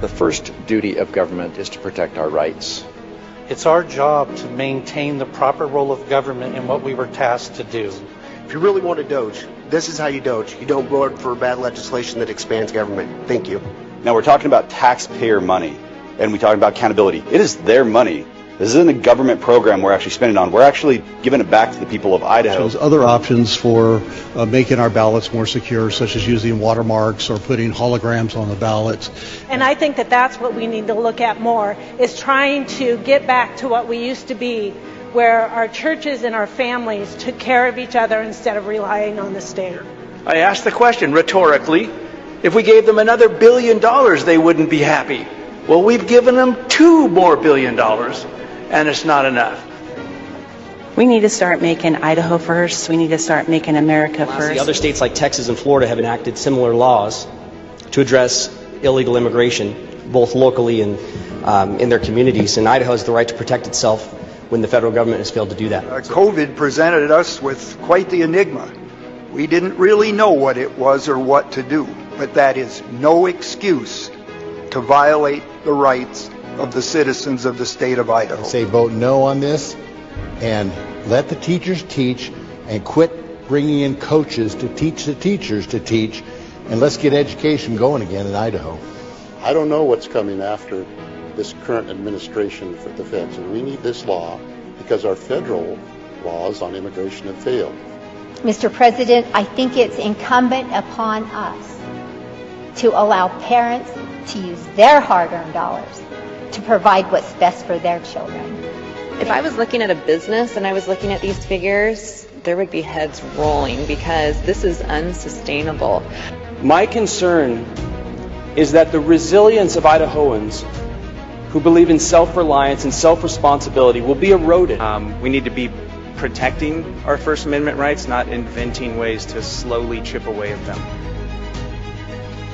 The first duty of government is to protect our rights. It's our job to maintain the proper role of government in what we were tasked to do. If you really want to doge, this is how you doge. You don't vote for bad legislation that expands government. Thank you. Now we're talking about taxpayer money, and we're talking about accountability. It is their money. This isn't a government program we're actually spending on. We're actually giving it back to the people of Idaho. There's other options for making our ballots more secure, such as using watermarks or putting holograms on the ballots. And I think that that's what we need to look at more, is trying to get back to what we used to be, where our churches and our families took care of each other instead of relying on the state. I asked the question rhetorically, if we gave them another $1 billion, they wouldn't be happy. Well, we've given them $2 more billion, and it's not enough. We need to start making Idaho first. We need to start making America first. Other states like Texas and Florida have enacted similar laws to address illegal immigration, both locally and in their communities. And Idaho has the right to protect itself when the federal government has failed to do that. COVID presented us with quite the enigma. We didn't really know what it was or what to do, but that is no excuse to violate the rights of the citizens of the state of Idaho. Say vote no on this and let the teachers teach and quit bringing in coaches to teach the teachers to teach, and let's get education going again in Idaho. I don't know what's coming after this current administration for the feds, and we need this law because our federal laws on immigration have failed. Mr. President, I think it's incumbent upon us to allow parents to use their hard-earned dollars to provide what's best for their children. If I was looking at a business and I was looking at these figures, there would be heads rolling because this is unsustainable. My concern is that the resilience of Idahoans who believe in self-reliance and self-responsibility will be eroded. We need to be protecting our First Amendment rights, not inventing ways to slowly chip away at them.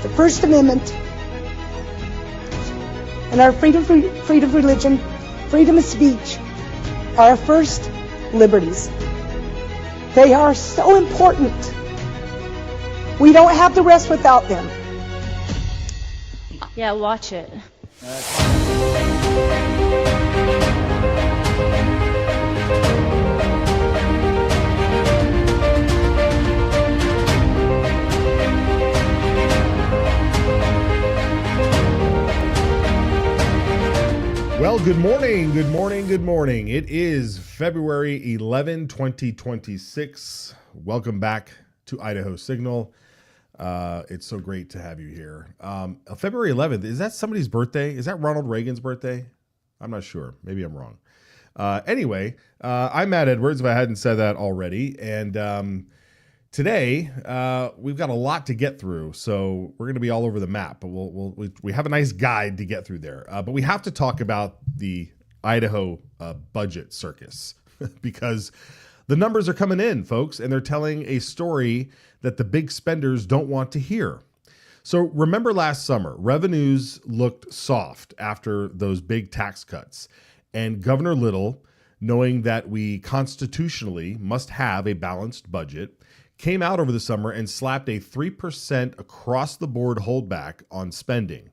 The First Amendment and our freedom of religion, freedom of speech are our first liberties. They are so important. We don't have the rest without them. Yeah, watch it. Well, good morning, good morning, good morning. It is February 11, 2026. Welcome back to Idaho Signal. It's so great to have you here. February 11th, is that somebody's birthday? Is that Ronald Reagan's birthday? I'm not sure. Maybe I'm wrong. Anyway, I'm Matt Edwards, if I hadn't said that already. And today, we've got a lot to get through, so we're going to be all over the map. But we have a nice guide to get through there. But we have to talk about the Idaho budget circus because the numbers are coming in, folks, and they're telling a story that the big spenders don't want to hear. So remember last summer, revenues looked soft after those big tax cuts, and Governor Little, knowing that we constitutionally must have a balanced budget, came out over the summer and slapped a 3% across-the-board holdback on spending,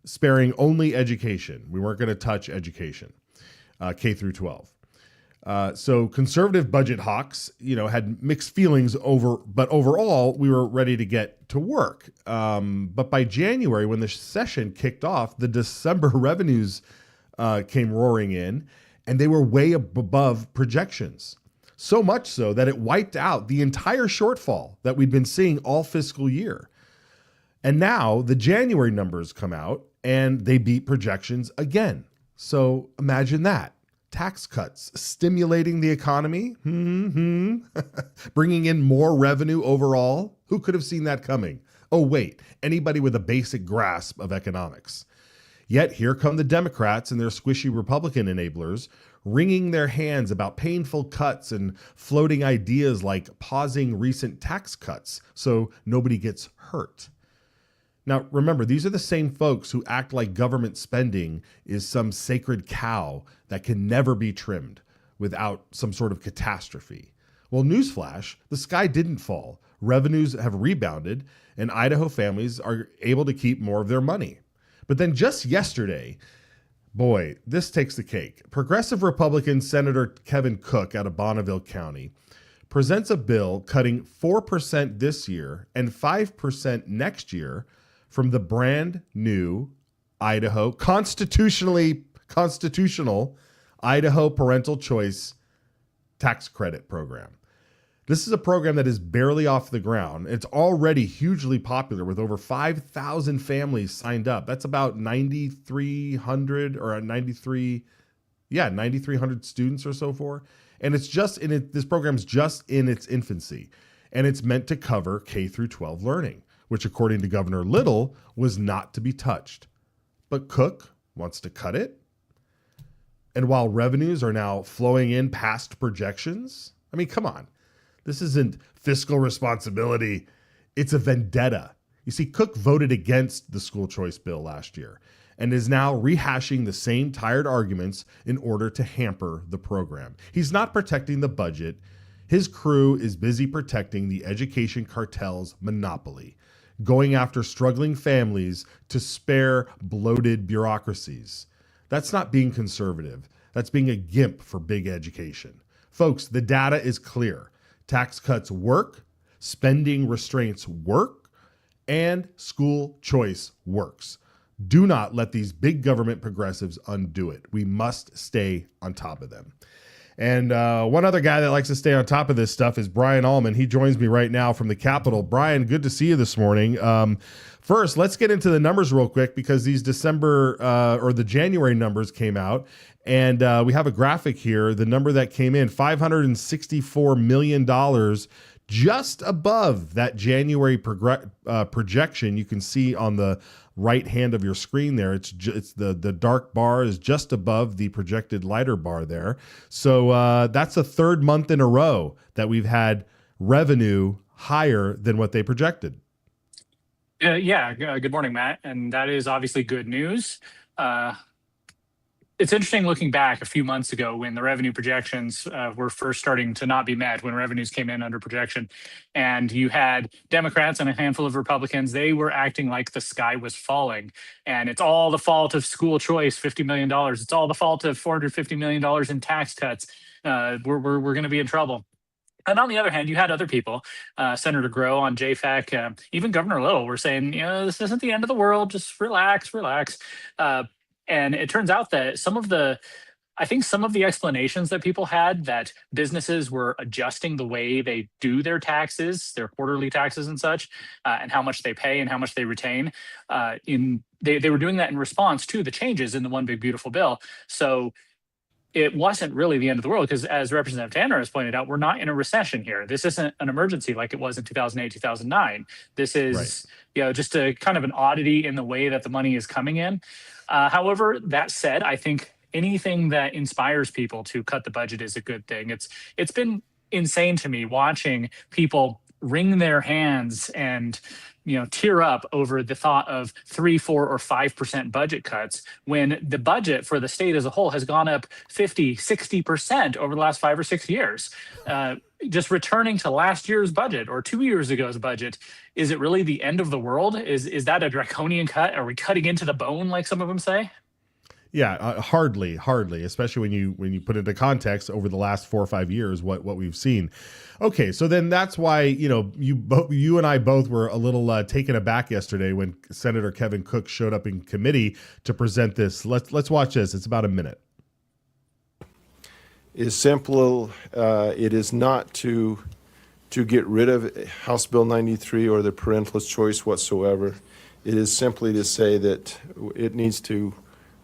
sparing only education. We weren't going to touch education, K through 12. So conservative budget hawks, had mixed feelings but overall, we were ready to get to work. But by January, when the session kicked off, the December revenues came roaring in, and they were way above projections. So much so that it wiped out the entire shortfall that we'd been seeing all fiscal year. And now the January numbers come out and they beat projections again. So imagine that. Tax cuts stimulating the economy, bringing in more revenue overall. Who could have seen that coming? Oh, wait, anybody with a basic grasp of economics. Yet here come the Democrats and their squishy Republican enablers wringing their hands about painful cuts and floating ideas like pausing recent tax cuts so nobody gets hurt. Now, remember, these are the same folks who act like government spending is some sacred cow that can never be trimmed without some sort of catastrophe. Well, newsflash, the sky didn't fall. Revenues have rebounded, and Idaho families are able to keep more of their money. But then just yesterday, boy, this takes the cake. Progressive Republican Senator Kevin Cook out of Bonneville County presents a bill cutting 4% this year and 5% next year from the brand new Idaho constitutional Idaho Parental Choice Tax Credit Program. This is a program that is barely off the ground. It's already hugely popular with over 5,000 families signed up. That's about 9,300 or 9,300 students or so for. And it's just in it. This program's just in its infancy, and it's meant to cover K through 12 learning, which according to Governor Little was not to be touched. But Cook wants to cut it. And while revenues are now flowing in past projections, I mean, come on. This isn't fiscal responsibility. It's a vendetta. You see, Cook voted against the school choice bill last year and is now rehashing the same tired arguments in order to hamper the program. He's not protecting the budget. His crew is busy protecting the education cartel's monopoly, going after struggling families to spare bloated bureaucracies. That's not being conservative. That's being a gimp for big education. Folks, the data is clear. Tax cuts work, spending restraints work, and school choice works. Do not let these big government progressives undo it. We must stay on top of them. And one other guy that likes to stay on top of this stuff is Brian Allman. He joins me right now from the Capitol. Brian, good to see you this morning. First, let's get into the numbers real quick because these December or the January numbers came out. And we have a graphic here. The number that came in, $564 million, just above that January projection. You can see on the right hand of your screen there. It's the dark bar is just above the projected lighter bar there. So that's the third month in a row that we've had revenue higher than what they projected. Good morning, Matt. And that is obviously good news. It's interesting looking back a few months ago when the revenue projections were first starting to not be met, when revenues came in under projection, and you had Democrats and a handful of Republicans. They were acting like the sky was falling, and it's all the fault of school choice, $50 million. It's all the fault of $450 million in tax cuts. We're going to be in trouble. And on the other hand, you had other people, Senator Groh on JFAC, even Governor Little were saying, this isn't the end of the world, just relax. And it turns out that some of the explanations that people had that businesses were adjusting the way they do their taxes, their quarterly taxes and such, and how much they pay and how much they retain, they were doing that in response to the changes in the One Big Beautiful Bill. So it wasn't really the end of the world because, as Representative Tanner has pointed out, we're not in a recession here. This isn't an emergency like it was in 2008, 2009. This is just a kind of an oddity in the way that the money is coming in. However, that said, I think anything that inspires people to cut the budget is a good thing. It's been insane to me watching people wring their hands and tear up over the thought of 3%, 4%, or 5% budget cuts when the budget for the state as a whole has gone up 50%, 60% over the last 5 or 6 years. Just returning to last year's budget or 2 years ago's budget, is it really the end of the world? Is that a draconian cut? Are we cutting into the bone, like some of them say? Yeah, hardly, especially when you put it into context over the last 4 or 5 years, what we've seen. Okay, so then that's why you and I both were a little taken aback yesterday when Senator Kevin Cook showed up in committee to present this. Let's watch this. It's about a minute. Is simple. It is not to get rid of House Bill 93 or the parental choice whatsoever. It is simply to say that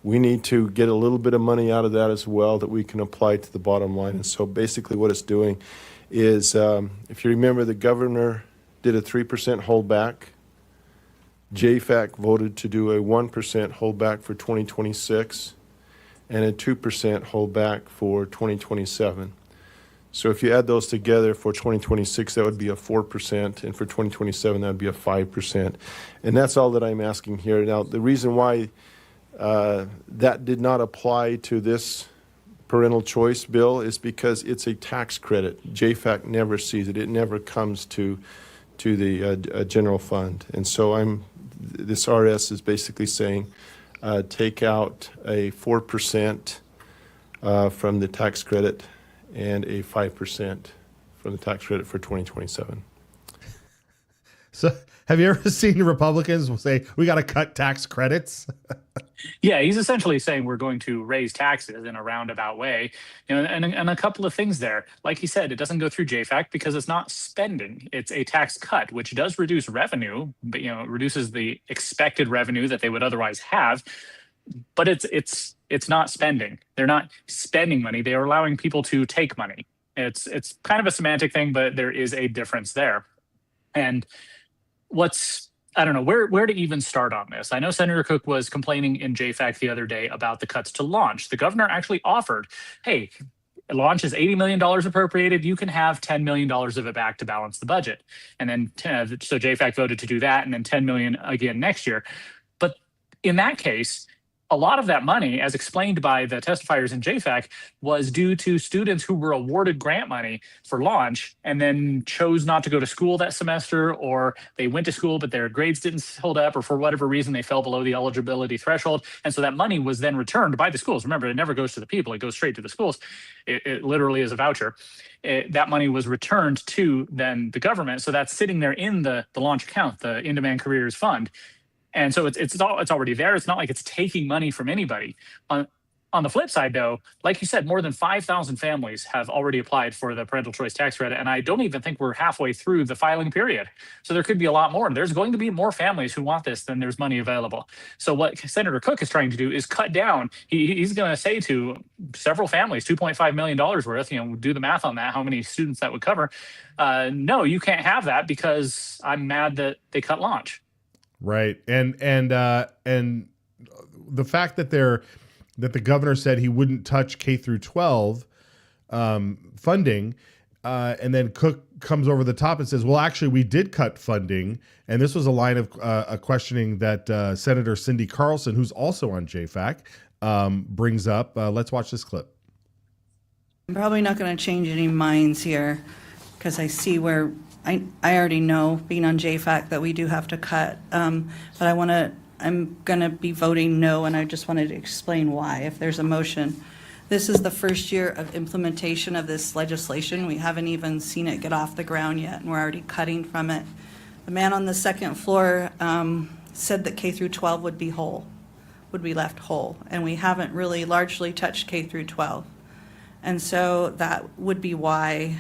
we need to get a little bit of money out of that as well that we can apply to the bottom line. And so basically what it's doing is, if you remember, the governor did a 3% holdback. JFAC voted to do a 1% holdback for 2026 and a 2% holdback for 2027. So if you add those together for 2026, that would be a 4%, and for 2027, that would be a 5%. And that's all that I'm asking here. Now, the reason why that did not apply to this parental choice bill is because it's a tax credit. JFAC never sees it. It never comes to the general fund. And so this RS is basically saying take out a 4% from the tax credit and a 5% from the tax credit for 2027. So have you ever seen Republicans say, we got to cut tax credits? Yeah, he's essentially saying we're going to raise taxes in a roundabout way, and a couple of things there. Like he said, it doesn't go through JFAC because it's not spending; it's a tax cut, which does reduce revenue, but it reduces the expected revenue that they would otherwise have. But it's not spending. They're not spending money. They are allowing people to take money. It's kind of a semantic thing, but there is a difference there. And I don't know where to even start on this. I know Senator Cook was complaining in JFAC the other day about the cuts to launch. The governor actually offered, hey, launch is $80 million appropriated. You can have $10 million of it back to balance the budget. And then, so JFAC voted to do that, and then $10 million again next year. But in that case, a lot of that money, as explained by the testifiers in JFAC, was due to students who were awarded grant money for launch and then chose not to go to school that semester, or they went to school but their grades didn't hold up, or for whatever reason they fell below the eligibility threshold. And so that money was then returned by the schools. Remember, it never goes to the people. It goes straight to the schools. It literally is a voucher. That money was returned to then the government. So that's sitting there in the launch account, the In-Demand Careers Fund. And so it's already there. It's not like it's taking money from anybody. On the flip side, though, like you said, more than 5,000 families have already applied for the parental choice tax credit, and I don't even think we're halfway through the filing period. So there could be a lot more. There's going to be more families who want this than there's money available. So what Senator Cook is trying to do is cut down. He's going to say to several families, $2.5 million worth, do the math on that, how many students that would cover. No, you can't have that because I'm mad that they cut launch. Right. And the fact that the governor said he wouldn't touch K through 12 funding, and then Cook comes over the top and says, well, actually, we did cut funding. And this was a line of a questioning that Senator Cindy Carlson, who's also on JFAC, brings up. Let's watch this clip. I'm probably not going to change any minds here because I see where I already know, being on JFAC, that we do have to cut. But I'm going to be voting no, and I just wanted to explain why, if there's a motion. This is the first year of implementation of this legislation. We haven't even seen it get off the ground yet, and we're already cutting from it. The man on the second floor said that K through 12 would be left whole, and we haven't really largely touched K through 12. And so that would be why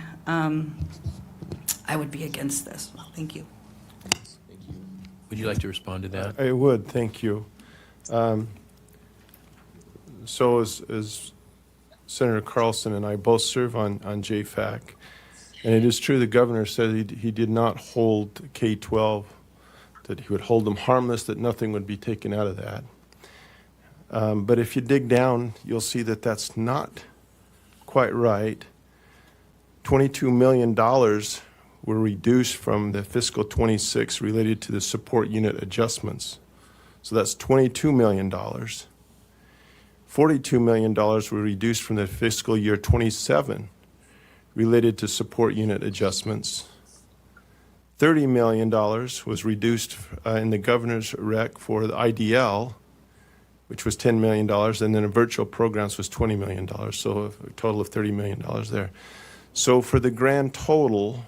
I would be against this. Well, thank you. Would you like to respond to that? I would, thank you. So as Senator Carlson and I both serve on JFAC, and it is true the governor said he did not hold K-12, that he would hold them harmless, that nothing would be taken out of that. But if you dig down, you'll see that that's not quite right. $22 million were reduced from the fiscal 26 related to the support unit adjustments. So that's $22 million. $42 million were reduced from the fiscal year 27 related to support unit adjustments. $30 million was reduced in the governor's rec for the IDL, which was $10 million, and then the virtual programs was $20 million, so a total of $30 million there. So for the grand total,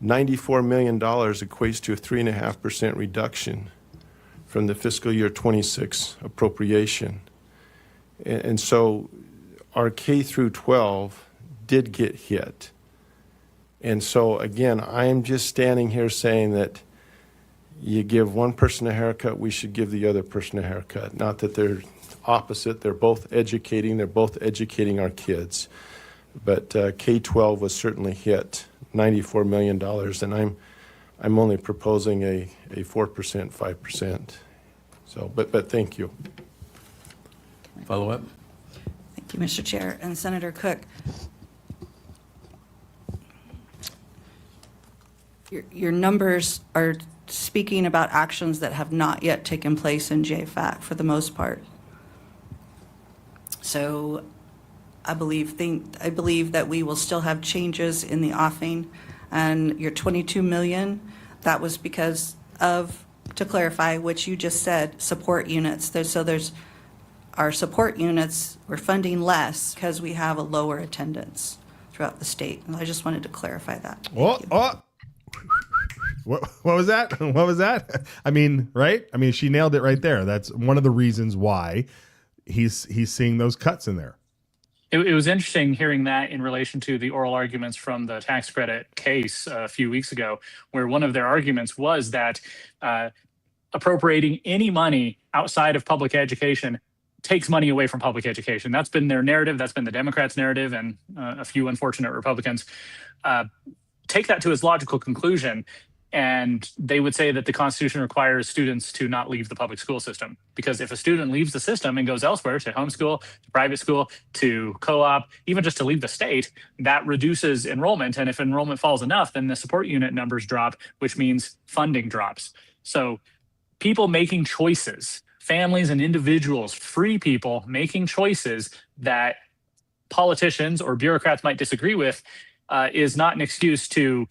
$94 million equates to a 3.5% reduction from the fiscal year 26 appropriation. And so our K through 12 did get hit. And so again, I am just standing here saying that you give one person a haircut, we should give the other person a haircut. Not that they're opposite, they're both educating our kids. But K-12 was certainly hit, $94 million, and I'm only proposing a 4%, 5%. So, but thank you. Follow up? Thank you, Mr. Chair. And Senator Cook, your numbers are speaking about actions that have not yet taken place in JFAC for the most part. So I believe that we will still have changes in the offing, and your $22 million, that was because of to clarify, which you just said, support units. There's our support units, we're funding less because we have a lower attendance throughout the state. And I just wanted to clarify that. What was that? What was that? I mean, right? I mean, she nailed it right there. That's one of the reasons why he's seeing those cuts in there. It was interesting hearing that in relation to the oral arguments from the tax credit case a few weeks ago, where one of their arguments was that appropriating any money outside of public education takes money away from public education. That's been their narrative. That's been the Democrats' narrative, and a few unfortunate Republicans take that to its logical conclusion. And they would say that the Constitution requires students to not leave the public school system, because if a student leaves the system and goes elsewhere to homeschool, to private school, to co-op, even just to leave the state, that reduces enrollment. And if enrollment falls enough, then the support unit numbers drop, which means funding drops. So people making choices, families and individuals, free people making choices that politicians or bureaucrats might disagree with, is not an excuse to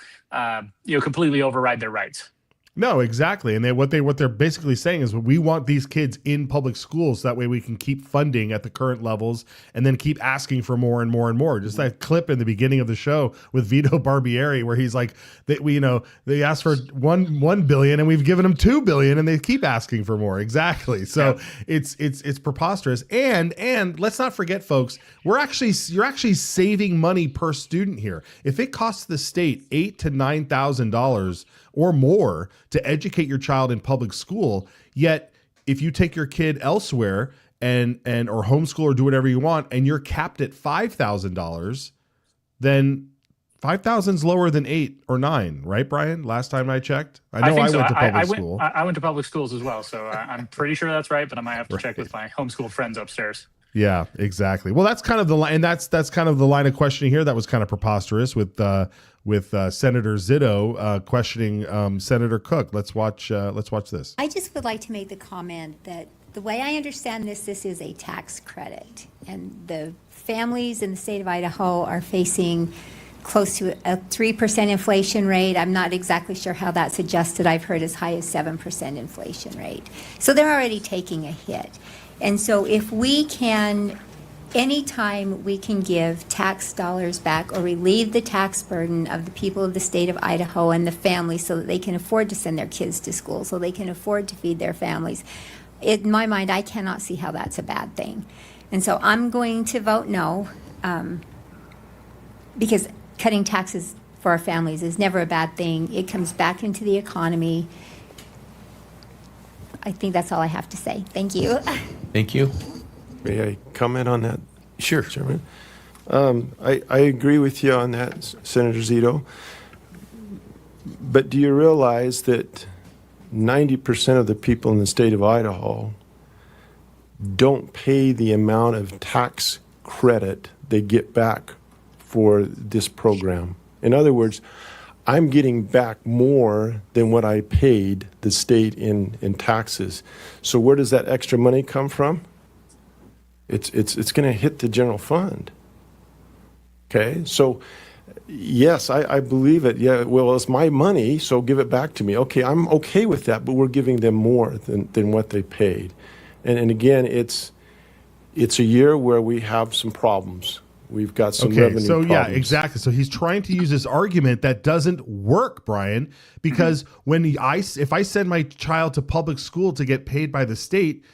completely override their rights. No, exactly. And what they're basically saying is we want these kids in public schools so that way we can keep funding at the current levels and then keep asking for more and more and more. Just that clip in the beginning of the show with Vito Barbieri where he's like, they asked for $1 billion and we've given them $2 billion and they keep asking for more. Exactly. So yeah. It's preposterous. And let's not forget, folks, you're actually saving money per student here. If it costs the state $8,000 to $9,000 or more to educate your child in public school, yet if you take your kid elsewhere and or homeschool or do whatever you want and you're capped at $5,000, then 5,000 is lower than 8 or 9, right, Brian? Last time I checked. I know I went to public school. I went to public schools as well, so I'm pretty sure that's right, but I might have to check with my homeschool friends upstairs. Yeah, exactly. Well, that's kind of the line, and that's kind of the line of questioning here that was kind of preposterous with Senator Zito questioning Senator Cook. Let's watch this. I just would like to make the comment that the way I understand this is a tax credit, and the families in the state of Idaho are facing close to a 3% inflation rate. I'm not exactly sure how that's adjusted. I've heard as high as 7% inflation rate. So they're already taking a hit. And so if we can, anytime we can give tax dollars back or relieve the tax burden of the people of the state of Idaho and the families so that they can afford to send their kids to school, so they can afford to feed their families, in my mind, I cannot see how that's a bad thing. And so I'm going to vote no, because cutting taxes for our families is never a bad thing. It comes back into the economy. I think that's all I have to say. Thank you. Thank you. May I comment on that? Sure. Chairman? I agree with you on that, Senator Zito. But do you realize that 90% of the people in the state of Idaho don't pay the amount of tax credit they get back for this program? In other words, I'm getting back more than what I paid the state in taxes. So where does that extra money come from? It's going to hit the general fund. Okay, so yes, I believe it. Yeah, well, it's my money, so give it back to me. Okay, I'm okay with that, but we're giving them more than what they paid. And again, it's a year where we have some problems. We've got some revenue problems. Yeah, exactly. So he's trying to use this argument that doesn't work, Brian, because if I send my child to public school to get paid by the state,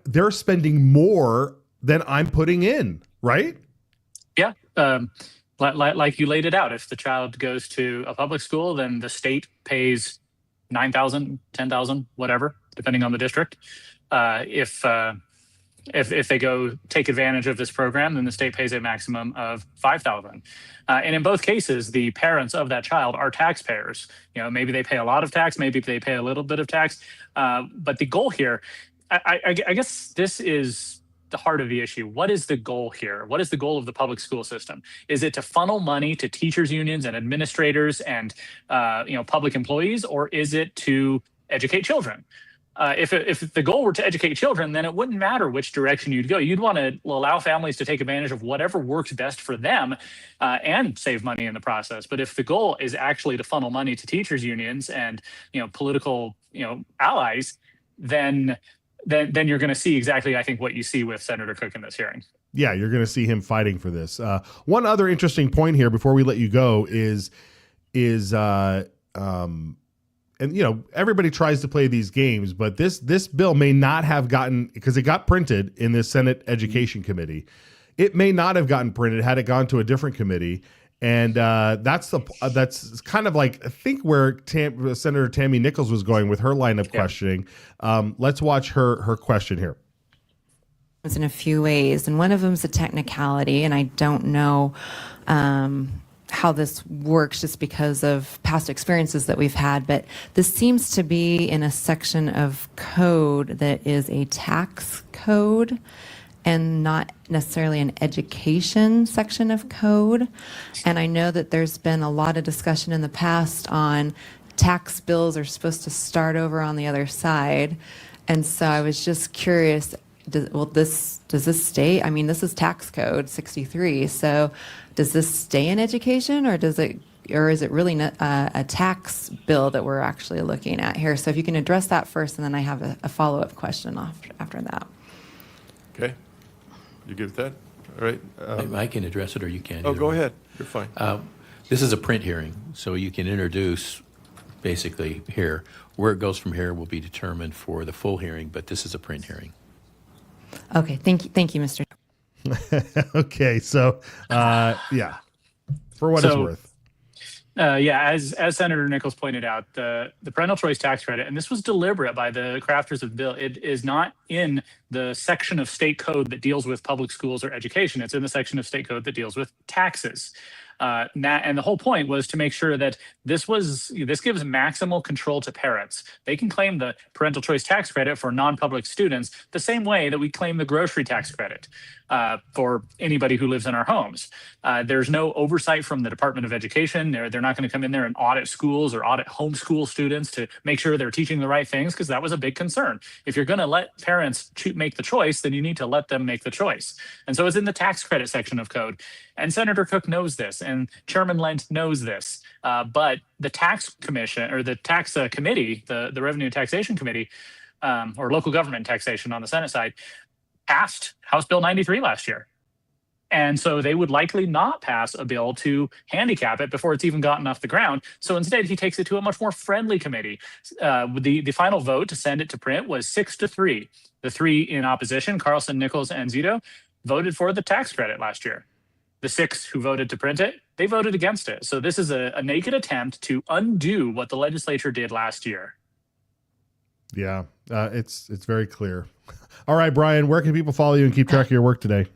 they're spending more than I'm putting in, right? Yeah. Like you laid it out. If the child goes to a public school, then the state pays $9,000, $10,000, whatever, depending on the district. If they go take advantage of this program, then the state pays a maximum of $5,000. And in both cases, the parents of that child are taxpayers. Maybe they pay a lot of tax, maybe they pay a little bit of tax. But the goal here, I guess this is the heart of the issue. What is the goal here? What is the goal of the public school system? Is it to funnel money to teachers unions and administrators and public employees, or is it to educate children? If the goal were to educate children, then it wouldn't matter which direction you'd go. You'd want to allow families to take advantage of whatever works best for them and save money in the process. But if the goal is actually to funnel money to teachers unions and political allies, then you're going to see exactly, I think, what you see with Senator Cook in this hearing. Yeah, you're going to see him fighting for this. One other interesting point here before we let you go is and everybody tries to play these games, but this bill may not have gotten, because it got printed in the Senate Education Committee. It may not have gotten printed had it gone to a different committee, and that's kind of like, I think, where Senator Tammy Nichols was going with her line of questioning. Let's watch her question here. In a few ways, and one of them is a technicality, and I don't know how this works just because of past experiences that we've had, but this seems to be in a section of code that is a tax code and not necessarily an education section of code. And I know that there's been a lot of discussion in the past on tax bills are supposed to start over on the other side. And so I was just curious, does this stay? I mean, this is tax code 63. So does this stay in education, or is it really a tax bill that we're actually looking at here? So if you can address that first, and then I have a follow-up question after that. Okay. You good with that? All right. I can address it, or you can. Oh, go ahead. You're fine. This is a print hearing, so you can introduce basically here. Where it goes from here will be determined for the full hearing, but this is a print hearing. Okay. Thank you, Mr. Okay, so for what it's worth. As Senator Nichols pointed out, the parental choice tax credit, and this was deliberate by the crafters of the bill, it is not in the section of state code that deals with public schools or education. It's in the section of state code that deals with taxes. And the whole point was to make sure that this gives maximal control to parents. They can claim the parental choice tax credit for non-public students the same way that we claim the grocery tax credit for anybody who lives in our homes. There's no oversight from the Department of Education. They're not going to come in there and audit schools or audit homeschool students to make sure they're teaching the right things, because that was a big concern. If you're going to let parents make the choice, then you need to let them make the choice. And so it's in the tax credit section of code. And Senator Cook knows this, and Chairman Lent knows this. But the tax commission, or the tax committee, the Revenue and Taxation Committee, or local government taxation on the Senate side, passed House Bill 93 last year. And so they would likely not pass a bill to handicap it before it's even gotten off the ground. So instead, he takes it to a much more friendly committee. The final vote to send it to print was 6-3. The three in opposition, Carlson, Nichols, and Zito, voted for the tax credit last year. The 6 who voted to print it, they voted against it. So this is a naked attempt to undo what the legislature did last year. Yeah, it's very clear. All right, Brian, where can people follow you and keep track of your work today?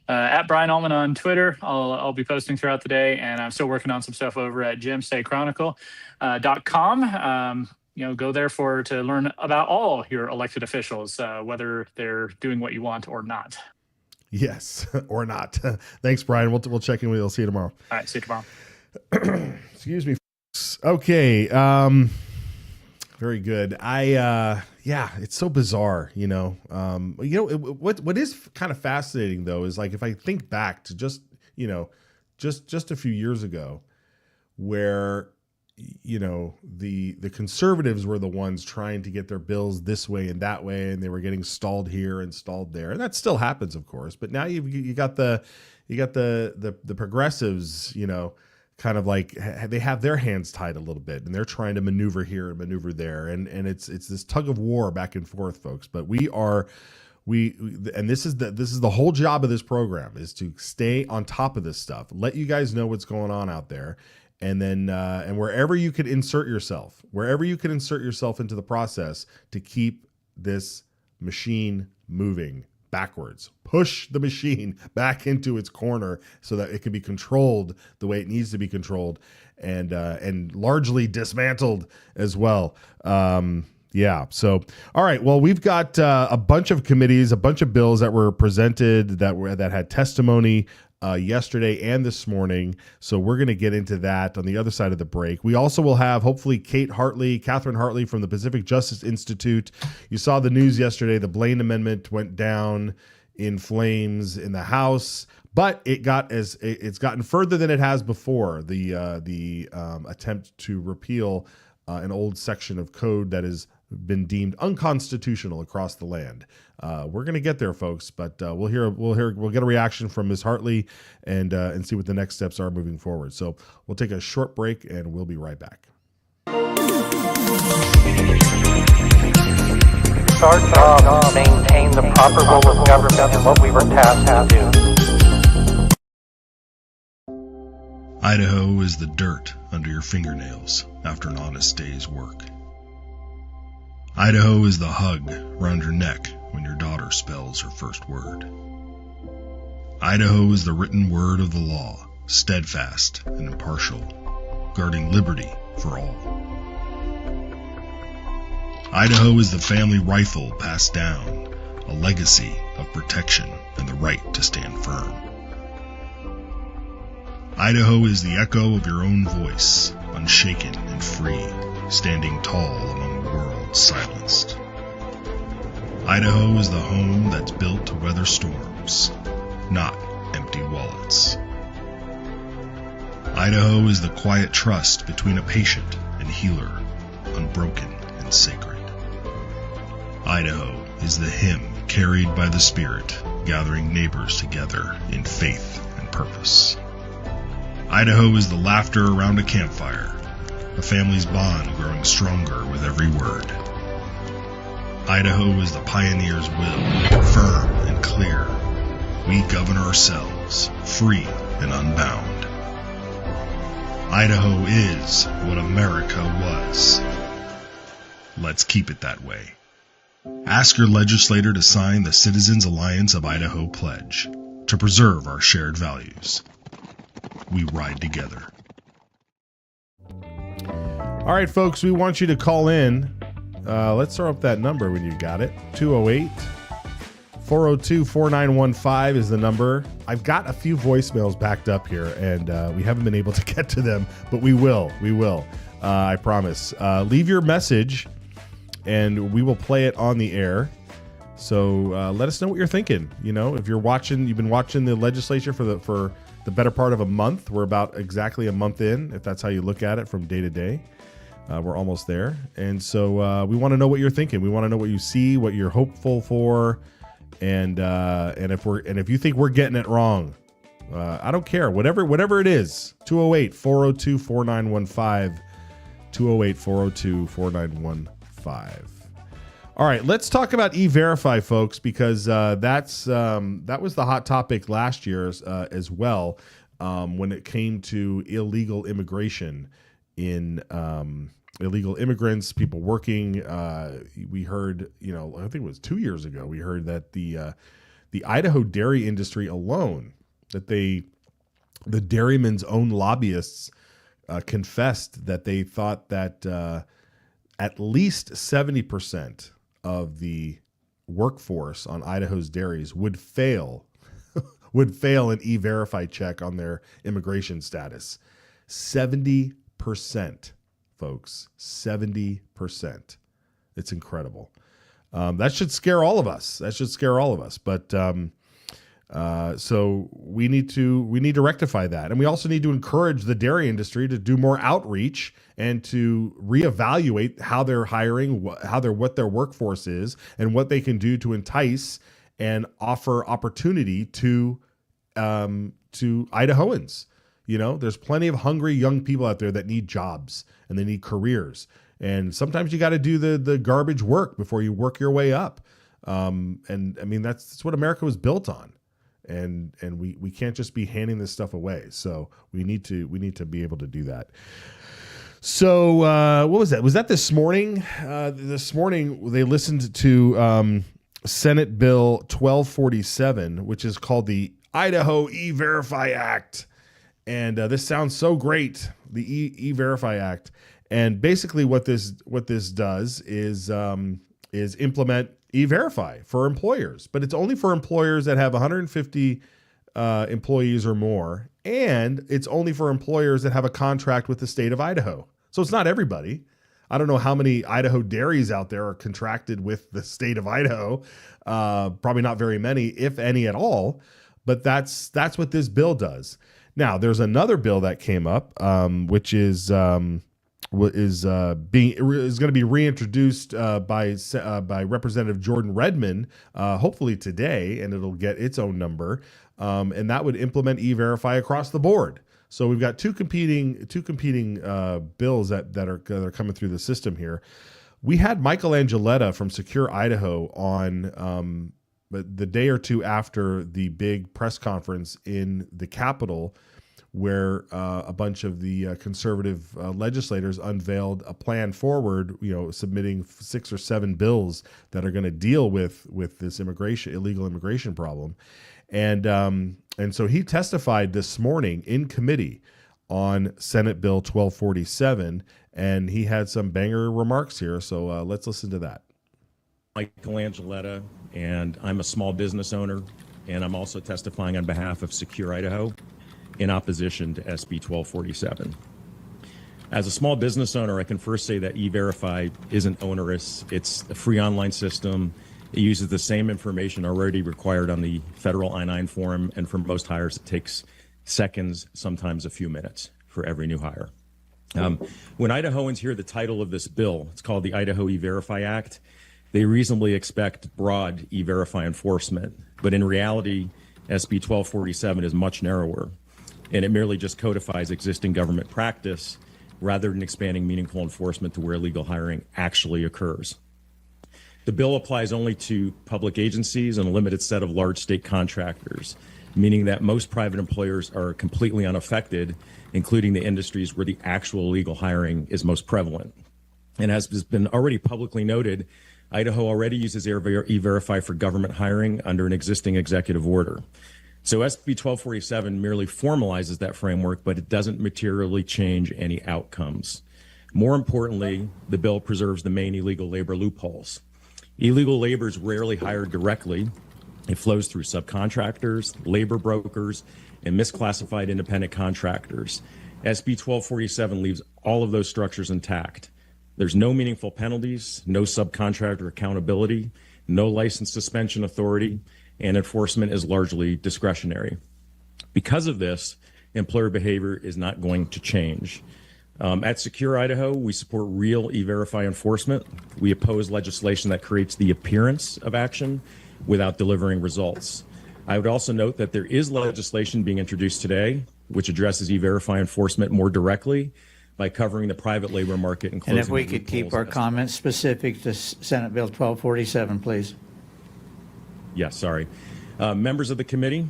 At Brian Allman on Twitter. I'll be posting throughout the day, and I'm still working on some stuff over at GemStateChronicle.com. Go there to learn about all your elected officials, whether they're doing what you want or not. Yes, or not. Thanks, Brian. We'll check in with you. I'll see you tomorrow. All right, see you tomorrow. Excuse me, folks. Okay. Very good. It's so bizarre, what is kind of fascinating though is, like, if I think back to just a few years ago, where the conservatives were the ones trying to get their bills this way and that way, and they were getting stalled here and stalled there, and that still happens, of course. But now you got the progressives, kind of like they have their hands tied a little bit, and they're trying to maneuver here and maneuver there, and it's this tug of war back and forth, folks. But this is the whole job of this program, is to stay on top of this stuff, let you guys know what's going on out there. And then, and wherever you could insert yourself into the process to keep this machine moving backwards, push the machine back into its corner so that it can be controlled the way it needs to be controlled, and largely dismantled as well. So, all right. Well, we've got a bunch of committees, a bunch of bills that were presented that had testimony yesterday and this morning. So we're going to get into that on the other side of the break. We also will have hopefully Catherine Hartley from the Pacific Justice Institute. You saw the news yesterday. The Blaine Amendment went down in flames in the House, but it's gotten further than it has before. The attempt to repeal an old section of code that has been deemed unconstitutional across the land. We're going to get there, folks, but we'll get a reaction from Ms. Hartley and see what the next steps are moving forward. So we'll take a short break and we'll be right back. It's our job to maintain the proper role of government and what we were tasked to do. Idaho is the dirt under your fingernails after an honest day's work. Idaho is the hug around your neck when your daughter spells her first word. Idaho is the written word of the law, steadfast and impartial, guarding liberty for all. Idaho is the family rifle passed down, a legacy of protection and the right to stand firm. Idaho is the echo of your own voice, unshaken and free, standing tall among the world's silenced. Idaho is the home that's built to weather storms, not empty wallets. Idaho is the quiet trust between a patient and healer, unbroken and sacred. Idaho is the hymn carried by the Spirit, gathering neighbors together in faith and purpose. Idaho is the laughter around a campfire, a family's bond growing stronger with every word. Idaho is the pioneer's will, firm and clear. We govern ourselves, free and unbound. Idaho is what America was. Let's keep it that way. Ask your legislator to sign the Citizens Alliance of Idaho pledge to preserve our shared values. We ride together. All right, folks, we want you to call in. Let's throw up that number when you got it. 208-402-4915 is the number. I've got a few voicemails backed up here, and we haven't been able to get to them, but we will. I promise. Leave your message, and we will play it on the air. So let us know what you're thinking. You know, if you've been watching the legislature for the better part of a month. We're about exactly a month in, if that's how you look at it from day to day. We're almost there. And so we want to know what you're thinking. We want to know what you see, what you're hopeful for. And if you think we're getting it wrong, I don't care. Whatever it is, 208-402-4915, 208-402-4915. All right, let's talk about E-Verify, folks, because that was the hot topic last year as well when it came to illegal immigration in illegal immigrants, people working. We heard, I think it was 2 years ago, we heard that the Idaho dairy industry alone, that the dairymen's own lobbyists confessed that they thought that at least 70% of the workforce on Idaho's dairies would fail an E-Verify check on their immigration status. 70%, folks. 70%. It's incredible. That should scare all of us. But so we need to rectify that, and we also need to encourage the dairy industry to do more outreach and to reevaluate how they're hiring, what their workforce is, and what they can do to entice and offer opportunity to Idahoans. There's plenty of hungry young people out there that need jobs and they need careers, and sometimes you got to do the garbage work before you work your way up. And I mean that's what America was built on. And we can't just be handing this stuff away. So we need to be able to do that. So what was that? Was that this morning? This morning they listened to Senate Bill 1247, which is called the Idaho E-Verify Act. And this sounds so great, the E-Verify Act. And basically what this does is implement E-Verify for employers, but it's only for employers that have 150 employees or more, and it's only for employers that have a contract with the state of Idaho. So it's not everybody. I don't know how many Idaho dairies out there are contracted with the state of Idaho. Probably not very many, if any at all. But that's what this bill does. Now, there's another bill that came up, which is going to be reintroduced by Representative Jordan Redmond, hopefully today, and it'll get its own number, and that would implement E-Verify across the board. So we've got two competing bills that are coming through the system here. We had Michael Angeletta from Secure Idaho on the day or two after the big press conference in the Capitol, where a bunch of the conservative legislators unveiled a plan forward, submitting 6 or 7 bills that are going to deal with this illegal immigration problem. And so he testified this morning in committee on Senate Bill 1247, and he had some banger remarks here. So let's listen to that. Michael Angeletta, and I'm a small business owner, and I'm also testifying on behalf of Secure Idaho in opposition to SB 1247. As a small business owner, I can first say that E-Verify isn't onerous. It's a free online system. It uses the same information already required on the federal I-9 form, and for most hires, it takes seconds, sometimes a few minutes for every new hire. When Idahoans hear the title of this bill, it's called the Idaho E-Verify Act, they reasonably expect broad E-Verify enforcement. But in reality, SB 1247 is much narrower, and it merely just codifies existing government practice rather than expanding meaningful enforcement to where illegal hiring actually occurs. The bill applies only to public agencies and a limited set of large state contractors, meaning that most private employers are completely unaffected, including the industries where the actual illegal hiring is most prevalent. And as has been already publicly noted, Idaho already uses E-Verify for government hiring under an existing executive order. So SB 1247 merely formalizes that framework, but it doesn't materially change any outcomes. More importantly, the bill preserves the main illegal labor loopholes. Illegal labor is rarely hired directly. It flows through subcontractors, labor brokers, and misclassified independent contractors. SB 1247 leaves all of those structures intact. There's no meaningful penalties, no subcontractor accountability, no license suspension authority, and enforcement is largely discretionary. Because of this, employer behavior is not going to change. At Secure Idaho, we support real E-Verify enforcement. We oppose legislation that creates the appearance of action without delivering results. I would also note that there is legislation being introduced today which addresses E-Verify enforcement more directly by covering the private labor market and closing. And if we could keep our comments specific to Senate Bill 1247, please. Yes, sorry. Members of the committee,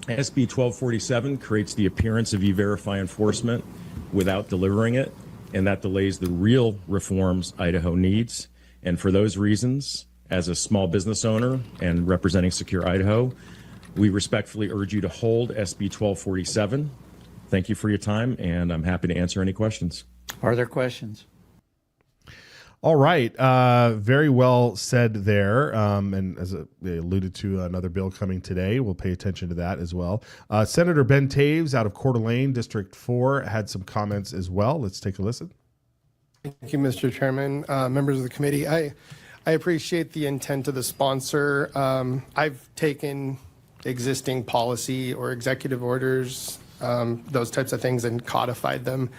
SB 1247 creates the appearance of E-Verify enforcement without delivering it, and that delays the real reforms Idaho needs. And for those reasons, as a small business owner and representing Secure Idaho, we respectfully urge you to hold SB 1247. Thank you for your time, and I'm happy to answer any questions. Are there questions? All right. Very well said there. And as they alluded to, another bill coming today. We'll pay attention to that as well. Senator Ben Taves out of Coeur d'Alene, District 4, had some comments as well. Let's take a listen. Thank you, Mr. Chairman. Members of the committee, I appreciate the intent of the sponsor. I've taken existing policy or executive orders, those types of things, and codified them.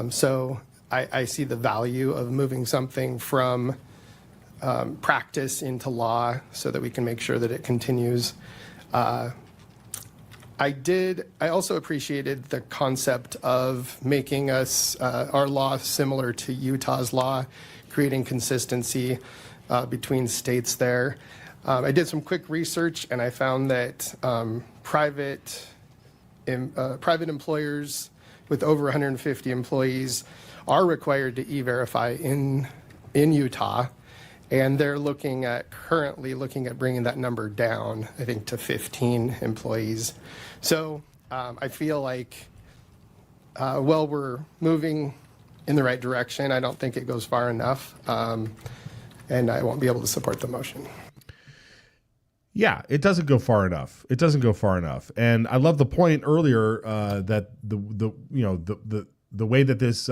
So I see the value of moving something from practice into law so that we can make sure that it continues. I also appreciated the concept of making us our law similar to Utah's law, creating consistency between states there. I did some quick research and I found that private employers with over 150 employees are required to E-Verify in Utah, and they're currently looking at bringing that number down, I think, to 15 employees. So I feel like, we're moving in the right direction. I don't think it goes far enough, and I won't be able to support the motion. Yeah, it doesn't go far enough. It doesn't go far enough. And I love the point earlier that the way that this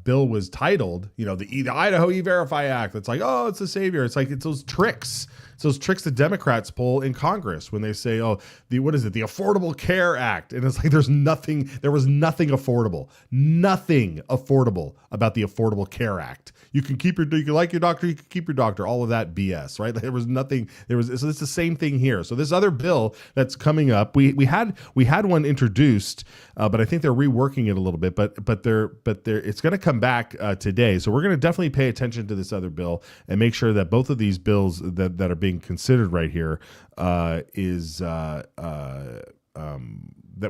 bill was titled, the Idaho E-Verify Act. It's like, oh, it's the savior. It's like it's those tricks. It's those tricks the Democrats pull in Congress when they say, oh, the Affordable Care Act. And it's like there was nothing affordable about the Affordable Care Act. You can like your doctor, you can keep your doctor, all of that BS, right? So it's the same thing here. So this other bill that's coming up, we had one introduced, but I think they're reworking it a little bit, but it's going to come back today. So we're going to definitely pay attention to this other bill and make sure that both of these bills that are being considered right here that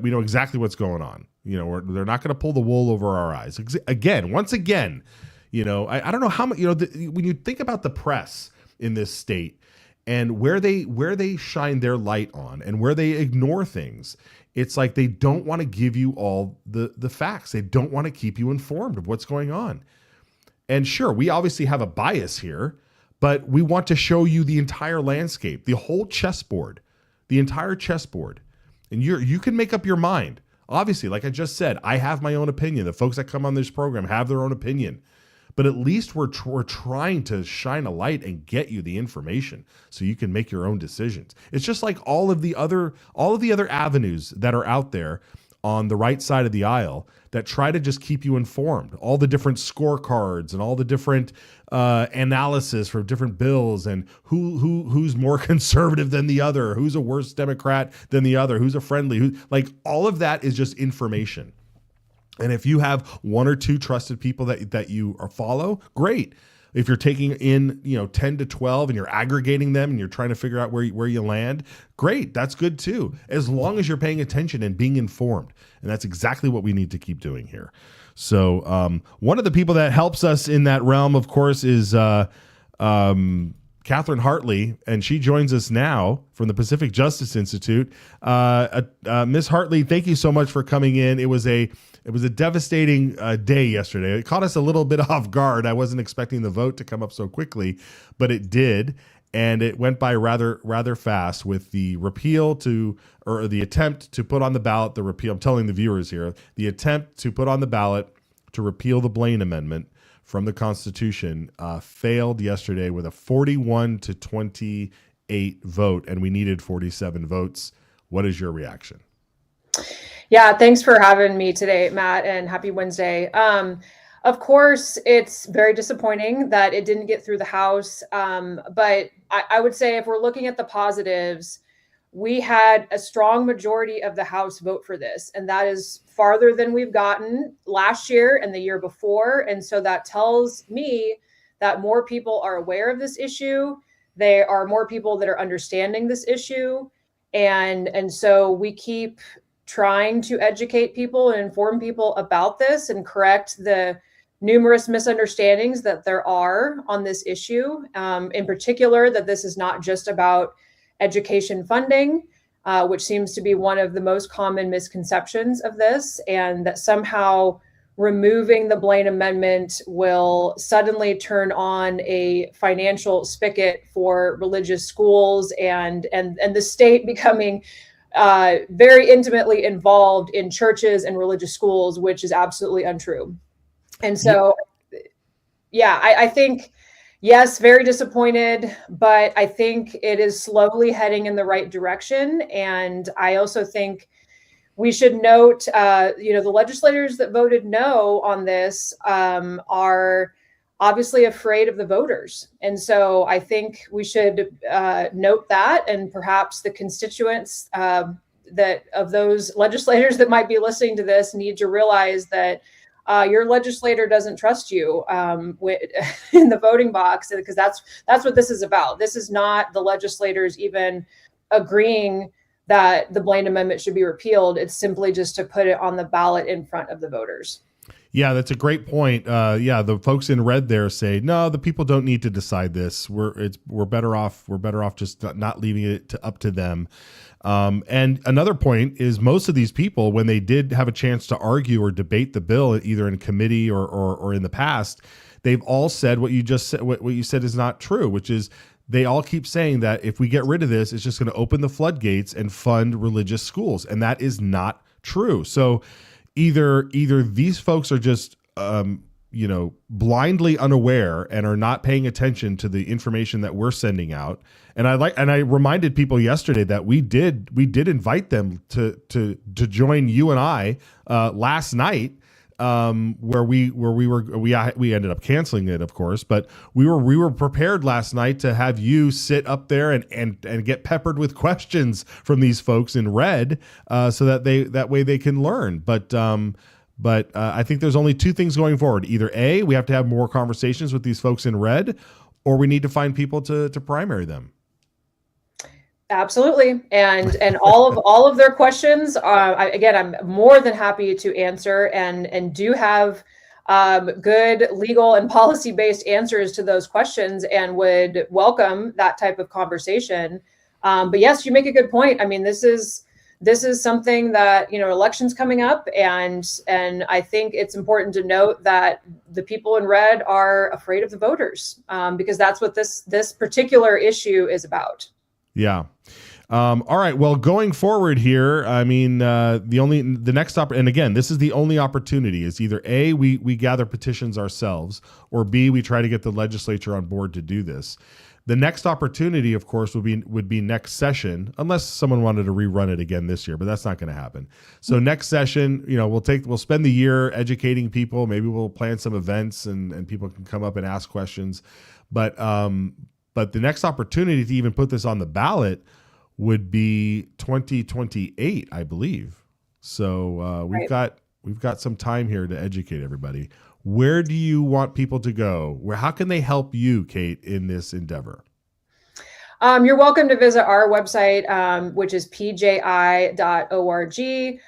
we know exactly what's going on. They're not going to pull the wool over our eyes. Once again, I don't know how much, when you think about the press in this state and where they shine their light on and where they ignore things, it's like they don't want to give you all the facts. They don't want to keep you informed of what's going on. And sure, we obviously have a bias here, but we want to show you the entire landscape, the whole chessboard, the entire chessboard. And you can make up your mind. Obviously, like I just said, I have my own opinion. The folks that come on this program have their own opinion. But at least we're trying to shine a light and get you the information so you can make your own decisions. It's just like all of the other avenues that are out there on the right side of the aisle that try to just keep you informed. All the different scorecards and all the different analysis for different bills and who's more conservative than the other, who's a worse Democrat than the other, who's a friendly, all of that is just information. And if you have one or two trusted people that you follow, great. If you're taking in 10 to 12 and you're aggregating them and you're trying to figure out where you land, great. That's good too, as long as you're paying attention and being informed. And that's exactly what we need to keep doing here. So one of the people that helps us in that realm, of course, is Catherine Hartley, and she joins us now from the Pacific Justice Institute. Ms. Hartley, thank you so much for coming in. It was a devastating day yesterday. It caught us a little bit off guard. I wasn't expecting the vote to come up so quickly, but it did, and it went by rather fast with the the attempt to put on the ballot the repeal. I'm telling the viewers here, the attempt to put on the ballot to repeal the Blaine Amendment from the Constitution failed yesterday with a 41 to 28 vote, and we needed 47 votes. What is your reaction? Yeah, thanks for having me today, Matt, and happy Wednesday. Of course, it's very disappointing that it didn't get through the House, but I would say if we're looking at the positives, we had a strong majority of the House vote for this, and that is farther than we've gotten last year and the year before. And so that tells me that more people are aware of this issue. There are more people that are understanding this issue. And so we keep trying to educate people and inform people about this and correct the numerous misunderstandings that there are on this issue. In particular, that this is not just about education funding, which seems to be one of the most common misconceptions of this, and that somehow removing the Blaine Amendment will suddenly turn on a financial spigot for religious schools and the state becoming very intimately involved in churches and religious schools, which is absolutely untrue. And so, yeah, I think, yes, very disappointed, but I think it is slowly heading in the right direction. And I also think we should note, the legislators that voted no on this are obviously afraid of the voters. And so I think we should note that, and perhaps the constituents that of those legislators that might be listening to this need to realize that your legislator doesn't trust you in the voting box, because that's what this is about. This is not the legislators even agreeing that the Blaine Amendment should be repealed. It's simply just to put it on the ballot in front of the voters. Yeah, that's a great point. The folks in red there say, no, the people don't need to decide this. We're better off just not leaving it up to them. And another point is most of these people, when they did have a chance to argue or debate the bill, either in committee or in the past, they've all said what you just said. What you said is not true, which is they all keep saying that if we get rid of this, it's just going to open the floodgates and fund religious schools. And that is not true. So either these folks are just, blindly unaware and are not paying attention to the information that we're sending out. And I reminded people yesterday that we did invite them to join you and I last night, where we ended up canceling it, of course, but we were prepared last night to have you sit up there and get peppered with questions from these folks in red, so that way they can learn. But I think there's only two things going forward. Either A, we have to have more conversations with these folks in red, or we need to find people to primary them. Absolutely. And all of their questions, I'm more than happy to answer and do have good legal and policy-based answers to those questions and would welcome that type of conversation. But yes, you make a good point. I mean, this is something that, elections coming up, and I think it's important to note that the people in red are afraid of the voters, because that's what this particular issue is about. Yeah. All right. Well, going forward here, I mean, the next and again, this is the only opportunity is either A, we gather petitions ourselves, or B, we try to get the legislature on board to do this. The next opportunity, of course, would be next session, unless someone wanted to rerun it again this year, but that's not going to happen. So next session, we'll spend the year educating people. Maybe we'll plan some events and people can come up and ask questions. But the next opportunity to even put this on the ballot would be 2028, I believe. So we've got some time here to educate everybody. Where do you want people to go? How can they help you, Kate, in this endeavor? You're welcome to visit our website, which is pji.org. You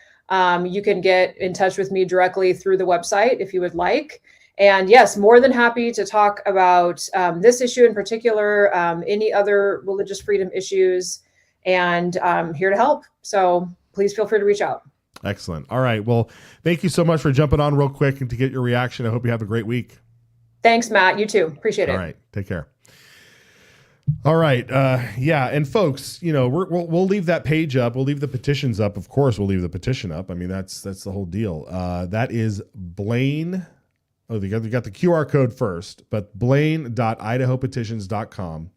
can get in touch with me directly through the website if you would like. And yes, more than happy to talk about this issue in particular, any other religious freedom issues, and I'm here to help. So please feel free to reach out. Excellent. All right. Well, thank you so much for jumping on real quick and to get your reaction. I hope you have a great week. Thanks, Matt. You too. Appreciate it. All right. Take care. All right. Yeah. And folks, we'll leave that page up. We'll leave the petitions up. Of course, we'll leave the petition up. I mean, that's the whole deal. That is Blaine. Oh, they got the QR code first, but blaine.idahopetitions.com.